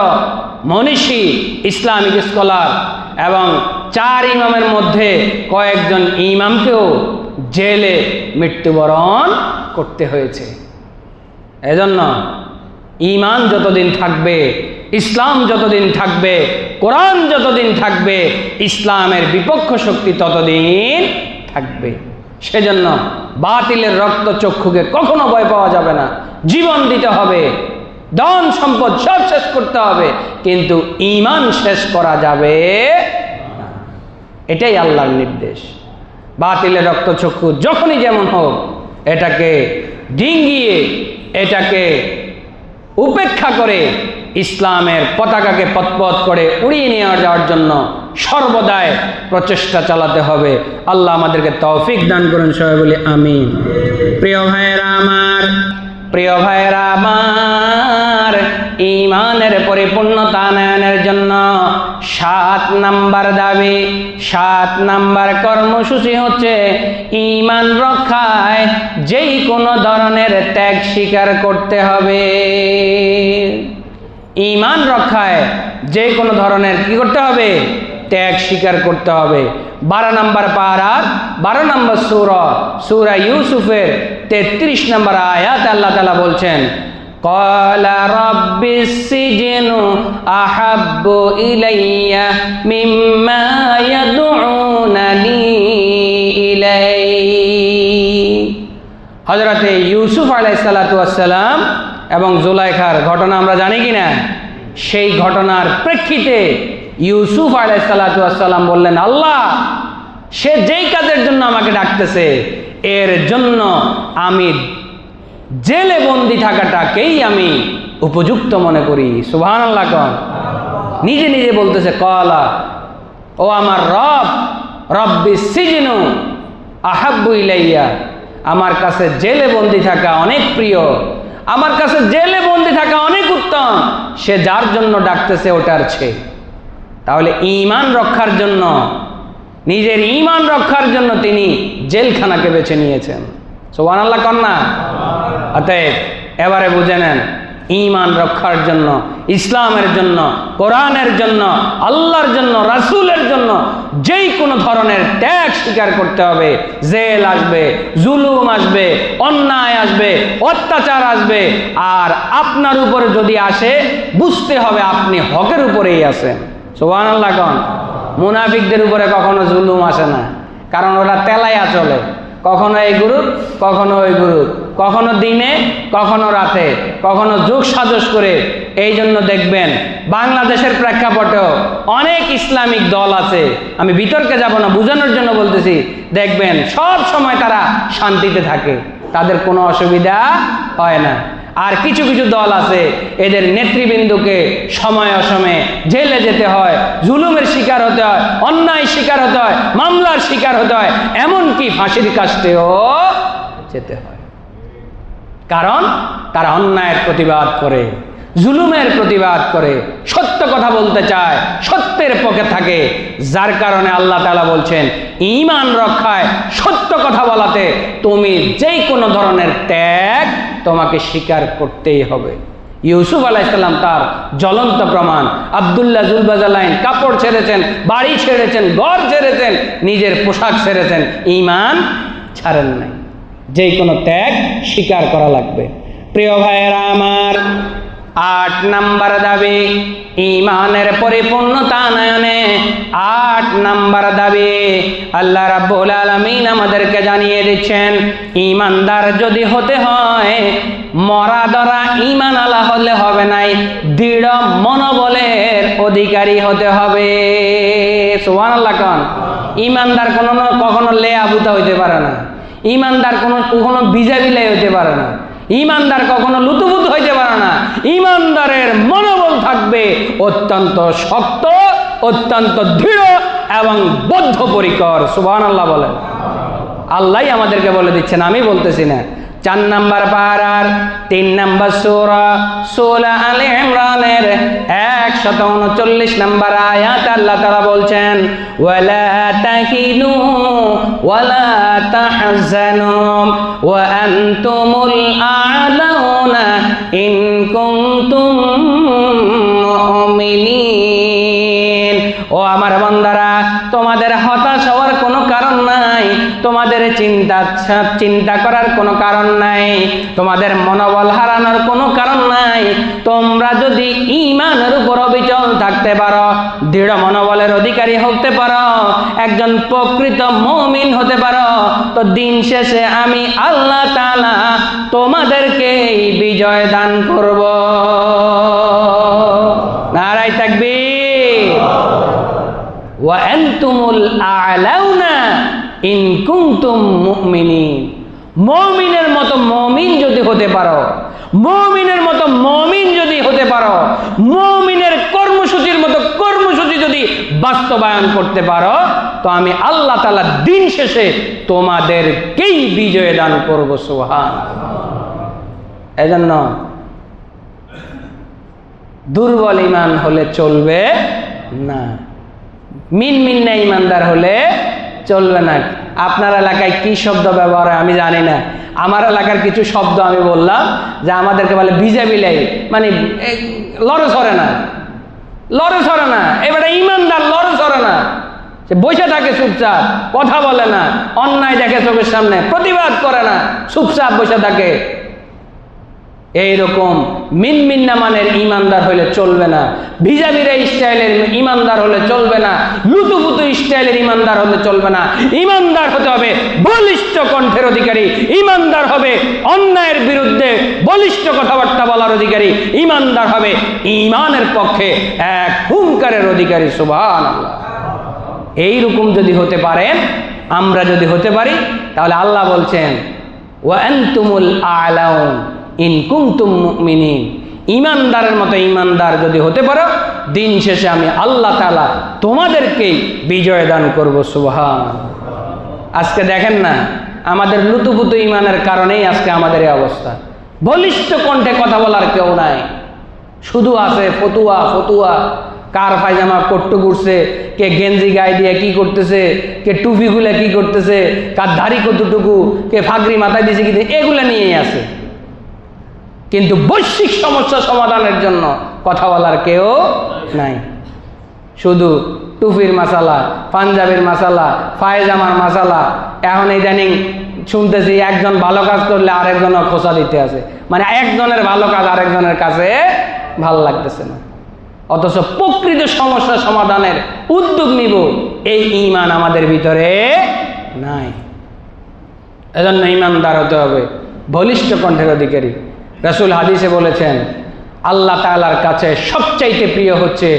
মনীষী, ইসলামিক স্কলার এবং 4 ইমামের মধ্যে কয়েকজন ইমামকেও জেলে মৃত্যুবরণ করতে হয়েছে। এজন্য ঈমান যতদিন থাকবে, ইসলাম যতদিন থাকবে, কোরআন যতদিন থাকবে, ইসলামের বিপক্ষ শক্তি ততদিন থাকবে। সেজন্য বাতিলের রক্তচক্ষুকে কখনো ভয় পাওয়া যাবে না। জীবন দিতে হবে, ধন সম্পদ সব শেষ করতে হবে, কিন্তু ঈমান শেষ করা যাবে না। এটাই আল্লাহর নির্দেশ। বাতিলের রক্তচক্ষু যখনই যেমন হোক, এটাকে ডিঙ্গিয়ে, এটাকে উপেক্ষা করে ইসলামের পতাকাকে পথপথ করে উড়িয়ে নিয়ে যাওয়ার জন্য সর্বদাই প্রচেষ্টা চালাতে হবে। আল্লাহ আমাদেরকে তৌফিক দান করুন, সবাই বলি আমিন। প্রিয় ভাইয়েরা আমার, প্রিয় ভাইয়েরা আমার, ঈমানের পরিপূর্ণতা আনয়নের জন্য 7 নাম্বার দাবি, 7 নাম্বার কর্মসূচি হচ্ছে ঈমান রক্ষায় যেই কোনো ধরনের ত্যাগ স্বীকার করতে হবে। ঈমান রক্ষায় যে কোনো ধরনের কি করতে হবে? ত্যাগ স্বীকার করতে হবে। 12 নম্বর পারা, 12 নম্বর সূরা ইউসুফের 33 নম্বর আয়াত আল্লাহ তাআলা বলছেন, ক্বালা রাব্বিস সিজনু আহাব্বু ইলাইয়া মিম্মা ইয়াদউনানি ইলাইহি। হযরতে ইউসুফ আলাইহিস সালাতু ওয়াস সালাম এবং জুলাইখার ঘটনা আমরা জানি কি না? সেই ঘটনার প্রেক্ষিতে ইউসুফ আলাইহিস সালাতু ওয়াস সালাম বললেন, আল্লাহ, সে যেই কাজের জন্য আমাকে ডাকতেছে, এর জন্য আমি জেলে বন্দি থাকাটাকেই আমি উপযুক্ত মনে করি। সুবহানাল্লাহ কোন? নিজে নিজে বলতেছে, ক্বালা, ও আমার রব, রব্বিস সিজনু আহাব্বু ইলাইয়া, আমার কাছে জেলে বন্দি থাকা অনেক প্রিয়, আমার কাছে জেলে বন্দি থাকা অনেক উত্তম। সে যার জন্য ডাকতেছে ওটার চেয়ে। তাহলে ঈমান রক্ষার জন্য, নিজের ঈমান রক্ষার জন্য তিনি জেলখানাকে বেছে নিয়েছেন। সুবহানাল্লাহ কন্যা। অতএব এবারে বুঝে নেন, ঈমান রক্ষার জন্য, ইসলামের জন্য, কোরআনের জন্য, আল্লাহর জন্য, রাসূলের জন্য যেই কোনো ধরনের ত্যাগ স্বীকার করতে হবে। জেল আসবে, জুলুম আসবে, অন্যায় আসবে, অত্যাচার আসবে, আর আপনার উপরে যদি আসে, বুঝতে হবে আপনি হকের উপরেই আছেন। সুবহানাল্লাহ কোন? মুনাফিকদের উপরে কখনো জুলুম আসে না, কারণ ওরা তেলাইয়া চলে, কখনো এই গ্রুপ, কখনো ওই গ্রুপ, কখনো দিনে, কখনো রাতে, কখনো যোগ সাজস করে। এই জন্য দেখবেন বাংলাদেশের প্রেক্ষাপটেও অনেক ইসলামিক দল আছে, আমি বিতর্কে যাব না, বোঝানোর জন্য বলতেছি। দেখবেন সব সময় তারা শান্তিতে থাকে, তাদের কোনো অসুবিধা হয় না। আর কিছু কিছু দল আছে, এদের নেতৃবৃন্দকে সময় অসময়ে জেলে যেতে হয়, জুলুমের শিকার হতে হয়, অন্যায় শিকার হতে হয়, মামলার শিকার হতে হয়, এমনকি ফাঁসির কাস্টেও যেতে হয়। কারণ তারা অন্যায়ের প্রতিবাদ করে, জুলুমের প্রতিবাদ করে, সত্য কথা বলতে চায়, সত্যের পক্ষে থাকে। যার কারণে আল্লাহ তাআলা বলছেন, ঈমান রক্ষায়, সত্য কথা বলাতে তুমি যেই কোনো ধরনের ত্যাগ তোমাকে স্বীকার করতেই হবে। ইউসুফ আলাইহিস সালাম তার জ্বলন্ত প্রমাণ। আব্দুল্লাহ জুলবাজালাইন কাপড় ছেড়েছেন, বাড়ি ছেড়েছেন, ঘর ছেড়েছেন, নিজের পোশাক ছেড়েছেন, ঈমান ছাড়েন নাই। যেই কোনো ত্যাগ স্বীকার করা লাগবে। প্রিয় ভাইয়েরা আমার, 8 নাম্বার দাবি ঈমানের পরিপূর্ণতা আনয়নে 8 নাম্বার দাবি আল্লাহ রাব্বুল আলামিন আমাদেরকে জানিয়ে দিচ্ছেন, ঈমানদার যদি হতে হয় মরা ধরা ঈমান আলা হলে হবে নাই, দৃঢ় মনোবলের অধিকারী হতে হবে। সুবহানাল্লাহ কোন। ঈমানদার কখনো লেয়াবুতা হইতে পারে না, ঈমানদার কখনো বিজাবিলাই হইতে পারে না, ঈমানদার কখনো লুতুপুত হইতে পারে না। ঈমানদারের মনোবল থাকবে অত্যন্ত শক্ত, অত্যন্ত দৃঢ় এবং বদ্ধপরিকর। সুবহানাল্লাহ বলেন। আল্লাহই আমাদেরকে বলে দিচ্ছেন, আমি বলতেছি না। 4 নাম্বার পারার 3 নাম্বার সূরা আলে ইমরানের 139 নাম্বার আয়াত আল্লাহ তাআলা বলছেন, ওয়ালা তাহিনু ওয়ালা তাহজানু ওয়া আনতুমুল আ'লাউনা ইন কুনতুম মুমিনিন। ও আমার বান্দারা, তোমাদের হতাশ হওয়ার কোনো কারণ নাই, তোমাদের চিন্তা করার কোনো কারণ নাই, তোমাদের মনোবল হারানোর কোনো কারণ নাই। তোমরা যদি ঈমানের উপর অবিচল থাকতে পারো, দৃঢ় মনোবলের অধিকারী হতে পারো, একজন প্রকৃত মুমিন হতে পারো, তো দিন শেষে আমি আল্লাহ তাআলা তোমাদেরকে বিজয় দান করব। নারায়ে তাকবীর। ওয়া আনতুমুল আ'লাউনা ইন কুনতুম মুমিনিন। মুমিনের মতো মুমিন যদি হতে পারো, মুমিনের মতো মুমিন যদি হতে পারো, মুমিনের কর্মসূচির মতো কর্মসূচি যদি বাস্তবায়ন করতে পারো, তো আমি আল্লাহ তাআলা দিন শেষে তোমাদেরকেই বিজয় দান করব। সুবহানাল্লাহ। এজন্য দুর্বল ঈমান হলে চলবে না, মিনমিন্না ঈমানদার হলে চলবে না। আপনার এলাকায় কি শব্দ ব্যবহার হয় আমি জানি না, আমার এলাকার কিছু শব্দ আমি বললাম যে আমাদেরকে বলে বিজাবিলাই, মানে লড়ে সরে না, লড়ে সরে না। এবারে ঈমানদার লড়ে সরে না, সে বসে থাকে চুপচাপ, কথা বলে না, অন্যায় দেখে চোখের সামনে, প্রতিবাদ করে না, চুপচাপ বসে থাকে। এইরকম মিনমিন্না মানের ঈমানদার হলে চলবে না, ভিজাভিরা স্টাইলের ঈমানদার হলে চলবে না, লুতুপুতু স্টাইলের ঈমানদার হলে চলবে না। ঈমানদার হতে হবে বলিষ্ঠ কণ্ঠের অধিকারী, ঈমানদার হবে অন্যায়ের বিরুদ্ধে বলিষ্ঠ কথাবার্তা বলার অধিকারী, ঈমানদার হবে ঈমানের পক্ষে এক হুঙ্কারের অধিকারী। সুবহানাল্লাহ। এইরকম যদি হতে পারেন, আমরা যদি হতে পারি, তাহলে আল্লাহ বলছেন ওয়া আনতুমুল আ'লাউন ইন কুনতুম মুমিনিন। ঈমানদারের মতো ঈমানদার যদি হতে পারো, দিন শেষে আমি আল্লাহ তাআলা তোমাদেরকেই বিজয় দান করব। সুবহানাল্লাহ। আজকে দেখেন না, আমাদের লুতুপুতু ঈমানের কারণেই আজকে আমাদের এই অবস্থা। বলিষ্ঠ কণ্ঠে কথা বলার কেউ নাই, শুধু আছে ফতুয়া ফতুয়া। কার পায়জামা কট্টু ঘুরছে, কে গেঞ্জি গায়ে দিয়ে কি করতেছে, কে টুপি গুলা কি করতেছে, কার দাড়ি কতটুকু, কে ফাগরি মাথায় দিয়েছে কি, এগুলা নিয়েই আছে। কিন্তু বৈশ্বিক সমস্যা সমাধানের জন্য কথা বলার কেউ নাই। শুধু টুপির মাসালা, পাঞ্জাবির মাসালা, পায়জামার মাসালা। এখন ইদানিং শুনতেছি একজন ভালো কাজ করলে আরেকজনও খোঁচা দিতে আছে, মানে একজনের ভালো কাজ আরেকজনের কাছে ভালো লাগতেছে না। অথচ প্রকৃত সমস্যা সমাধানের উদ্যোগ নিব, এই ঈমান আমাদের ভিতরে নাই। এজন্য ঈমানদার হতে হবে, বলিষ্ঠ কণ্ঠের অধিকারী। রাসূল হাদিসে বলেছেন, আল্লাহ তাআলার কাছে সবচাইতে প্রিয় হচ্ছে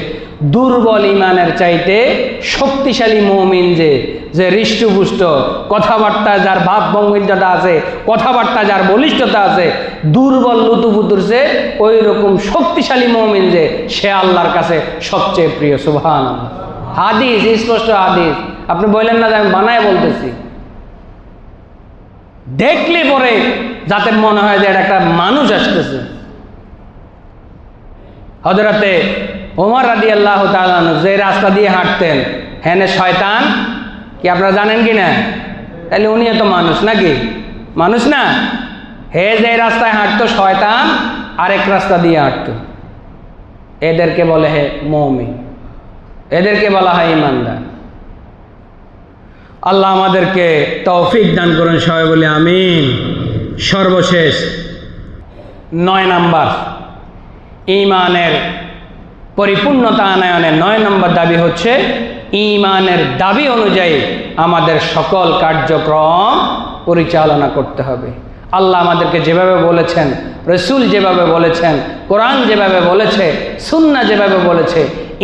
দুর্বল ঈমানের চাইতে শক্তিশালী মুমিন, যে হৃষ্টপুষ্ট, কথাবার্তা যার ভাব ভঙ্গিতা আছে, কথাবার্তা যার বলিষ্ঠতা আছে, দুর্বল লুতুপুতুর যে ওই রকম শক্তিশালী মুমিন যে, সে আল্লাহর কাছে সবচেয়ে প্রিয়। সুবহানাল্লাহ। হাদিস, স্পষ্ট হাদিস, আপনি বললেন না যে আমি বানায় বলতেছি। দেখলে পরে যাতে মনে হয় যে এটা একটা মানুষ আসতেছে। হযরতে ওমর রাদিয়াল্লাহু তাআলা যে রাস্তা দিয়ে হাঁটতেন, হেনে শয়তান কি আপনারা জানেন কি না? তাহলে উনিও তো মানুষ নাকি? মানুষ না? হে যে রাস্তায় হাঁটতো, শয়তান আরেক রাস্তা দিয়ে হাঁটতো। এদেরকে বলে হে মুমিন, এদেরকে বলা হয় ঈমানদার। আল্লাহ আমাদেরকে তৌফিক দান করুন, সবাই বলি আমিন। সর্বশেষ 9 নাম্বার, ঈমানের পরিপূর্ণতা আনয়নের 9 নম্বর দাবি হচ্ছে ঈমানের দাবি অনুযায়ী আমাদের সকল কার্যক্রম পরিচালনা করতে হবে। আল্লাহ আমাদেরকে যেভাবে বলেছেন, রসুল যেভাবে বলেছেন, কোরআন যেভাবে বলেছে, সুন্নাহ যেভাবে বলেছে,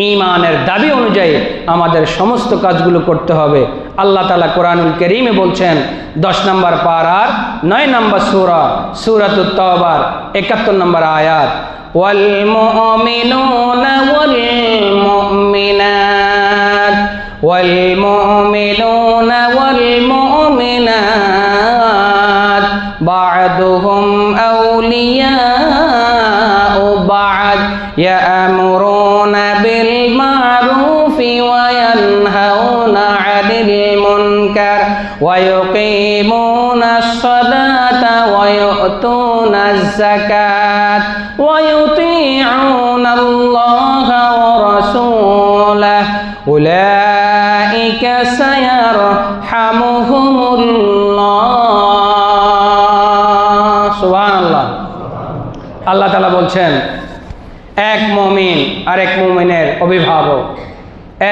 ঈমানের দাবি অনুযায়ী আমাদের সমস্ত কাজগুলো করতে হবে। আল্লাহ তাআলা কোরআনুল কারীমে বলছেন 10 নম্বর পারার 9 নম্বর সূরা, সূরাতুত তাওবার 71 নম্বর আয়াত, ওয়াল মুমিনুনা ওয়াল মুমিনাত ওয়াল মুমিনুনা ওয়াল মুমিনাত বা'দুহুম আউলিয়াউ বা'দ ইয়া'মুরুনা বিল মা'রুফি ওয়া ইয়ানহাউনা 'আনিল মুনকার ওয়া ইউকিমুনাস সালাতা ওয়া ইউতুনাজ যাকাত ওয়া ইউতি'উনাল্লাহা ওয়া রাসূলাহু উলাইকা সায়ারহামুহুমুল্লাহ। সুবহানাল্লাহ। আল্লাহ তাআলা বলছেন এক মুমিন আরেক মুমিনের অভিভাবক,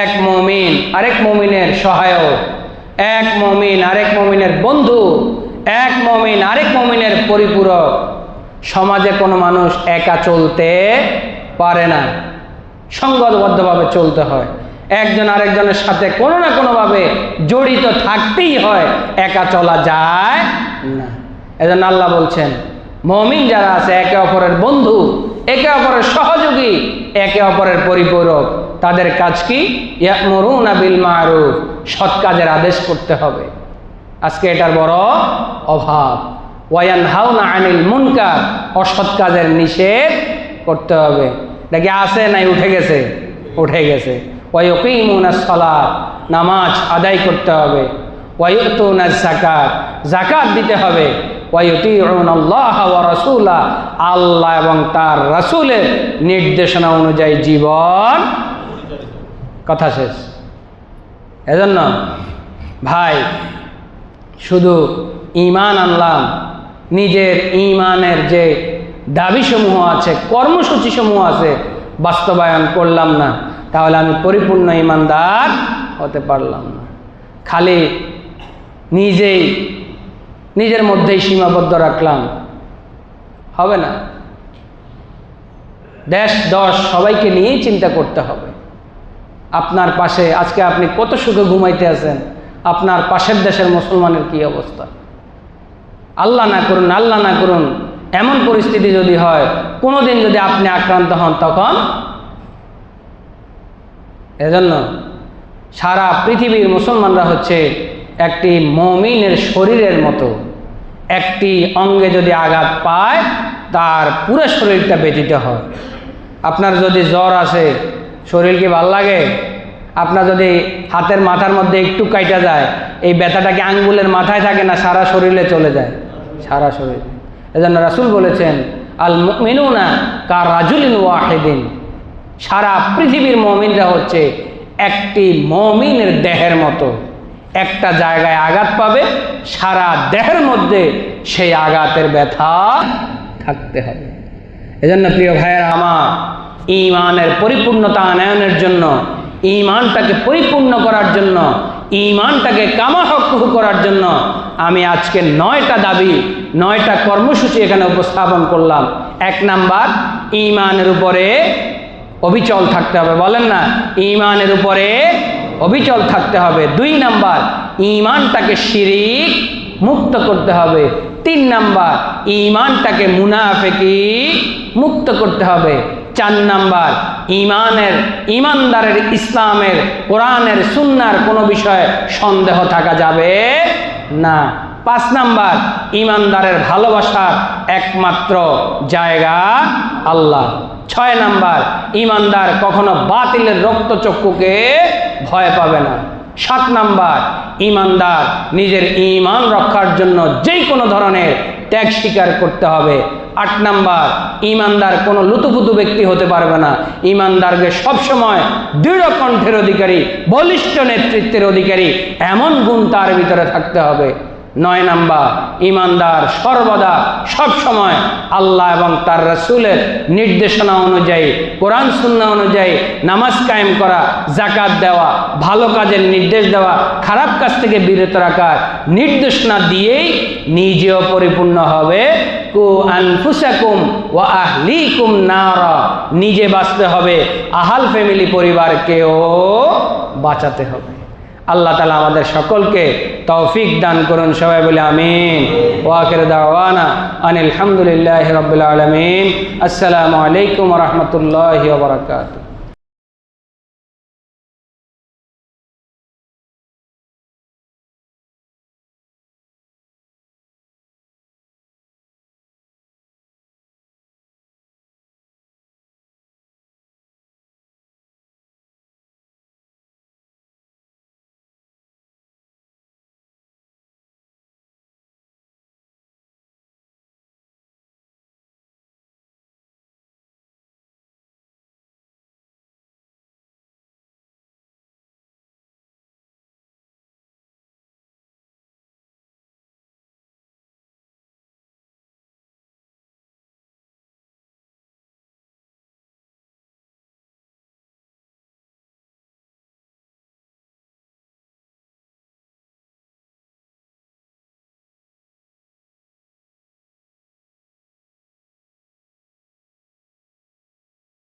এক মুমিন আরেক মুমিনের সহায়ক, এক মুমিন আরেক মুমিনের বন্ধু, এক মুমিন আরেক মুমিনের পরিপূরক। সমাজে কোনো মানুষ একা চলতে পারে না, সংগতবদ্ধভাবে চলতে হয়। একজন আরেকজনের সাথে কোনো না কোনোভাবে জড়িত থাকতেই হয়, একা চলা যায় না। এজন্য আল্লাহ বলছেন মুমিন যারা আছে একে অপরের বন্ধু, একে অপরের সহযোগী, একে অপরের পরিপূরক। তাদের কাজ কি? ইয়া'মুরুনা বিল মা'রুফ, সৎ কাজের আদেশ করতে হবে। আজকে এটার বড় অভাব। ওয়া ইয়ানহাউনা আনিল মুনকার, অসৎ কাজের নিষেধ করতে হবে। দেখি আছে নাই উঠে গেছে? উঠে গেছে। ওয়া ইউকিমুনাস সালাত, নামাজ আদায় করতে হবে। ওয়া ইউতুনাজ যাকাত, যাকাত দিতে হবে। ওয়া ইউতিউনাল্লাহা ওয়া রাসূলাহু, আল্লাহ এবং তার রাসূলের নির্দেশনা অনুযায়ী জীবন। কথা শেষ। এজন্য ভাই, শুধু ঈমান আনলাম, নিজের ঈমানের যে দাবিসমূহ আছে, কর্মসূচিসমূহ আছে, বাস্তবায়ন করলাম না, তাহলে আমি পরিপূর্ণ ঈমানদার হতে পারলাম না। খালি নিজের মধ্যেই সীমাবদ্ধ রাখলাম, হবে না। দেশ দশ সবাইকে নিয়েই চিন্তা করতে হবে। আপনার পাশে আজকে আপনি কত সুখে ঘুমাইতে আছেন, আপনার পাশের দেশের মুসলমানের কি অবস্থা? আল্লাহ না করুন, আল্লাহ না করুন, এমন পরিস্থিতি যদি হয়, কোনোদিন যদি আপনি আক্রান্ত হন, তখন এজন্য সারা পৃথিবীর মুসলমানরা হচ্ছে একটি মুমিনের শরীরের মতো। একটি অঙ্গে যদি আঘাত পায়, তার পুরো শরীরটা ব্যথিত হয়। আপনার যদি জ্বর আসে, শরীর কি ভাল লাগে? আপনার যদি হাতের মাথার মধ্যে একটু কাইটা যায়, এই ব্যথাটা কি আঙ্গুলের মাথায় থাকে না সারা শরীরে চলে যায়? সারা শরীরে। এজন্য রাসূল বলেছেন আল মুমিনুনা কারাজুলিন ওয়াহিদিন, সারা পৃথিবীর মুমিনরা হচ্ছে একটি মুমিনের দেহের মতো। একটা জায়গায় আঘাত পাবে, সারা দেহের মধ্যে সেই আঘাতের ব্যথা থাকতে হবে। এজন্য প্রিয় ভাইয়েরা আমার, ঈমানের পরিপূর্ণতা আনয়নের জন্য, ঈমানটাকে পরিপূর্ণ করার জন্য, ঈমানটাকে কামাহক্কু করার জন্য আমি আজকে 9টা দাবি, 9টা কর্মসূচি এখানে উপস্থাপন করলাম। 1 নাম্বার, ঈমানের উপরে অবিচল থাকতে হবে। বলেন না, ঈমানের উপরে অবিচল থাকতে হবে। 2 নাম্বার, ঈমানটাকে শিরিক মুক্ত করতে হবে। 3 নাম্বার, ঈমানটাকে মুনাফিকি মুক্ত করতে হবে। 4 নাম্বার, ঈমানদারের ইসলামের, কোরআনের, সুন্নাহর কোনো বিষয়ে সন্দেহ থাকা যাবে না। 5 নাম্বার, ঈমানদারের ভালোবাসার একমাত্র জায়গা আল্লাহ। 6 নাম্বার, ঈমানদার কখনো বাতিলের রক্তচক্ষুকে ভয় পাবে না। 7 নাম্বার, ঈমানদার নিজের ঈমান রক্ষার জন্য যে কোনো ধরনের ত্যাগ স্বীকার করতে হবে। 8 নাম্বার, ঈমানদার কোনো লুতুপুতু ব্যক্তি হতে পারবে না। ঈমানদারকে সবসময় দৃঢ় কণ্ঠের অধিকারী, বলিষ্ঠ নেতৃত্বের অধিকারী, এমন গুণ তার ভিতরে থাকতে হবে। 9 নাম্বার, ইমানদার সর্বদা সব সময় আল্লাহ এবং তার রাসূলের নির্দেশনা অনুযায়ী, কোরআন সুন্নাহ অনুযায়ী নামাজ কায়েম করা, যাকাত দেওয়া, ভালো কাজের নির্দেশ দেওয়া, খারাপ কাজ থেকে বিরত রাখার নির্দেশনা দিয়েই নিজেও পরিপূর্ণ হবে। কু আনফুসাকুম ওয়া আহলিকুম নারা, নিজে বাঁচতে হবে, আহাল ফ্যামিলি পরিবারকেও বাঁচাতে হবে। আল্লাহ তাআলা আমাদের সকলকে তৌফিক দান করুন, সবাই বলে আমিন। ওয়া আখিরু দাওয়ানা আনিল হামদুলিল্লাহি রাব্বিল আলামিন। আসসালামু আলাইকুম ওয়া রাহমাতুল্লাহি ওয়া বারাকাতুহু।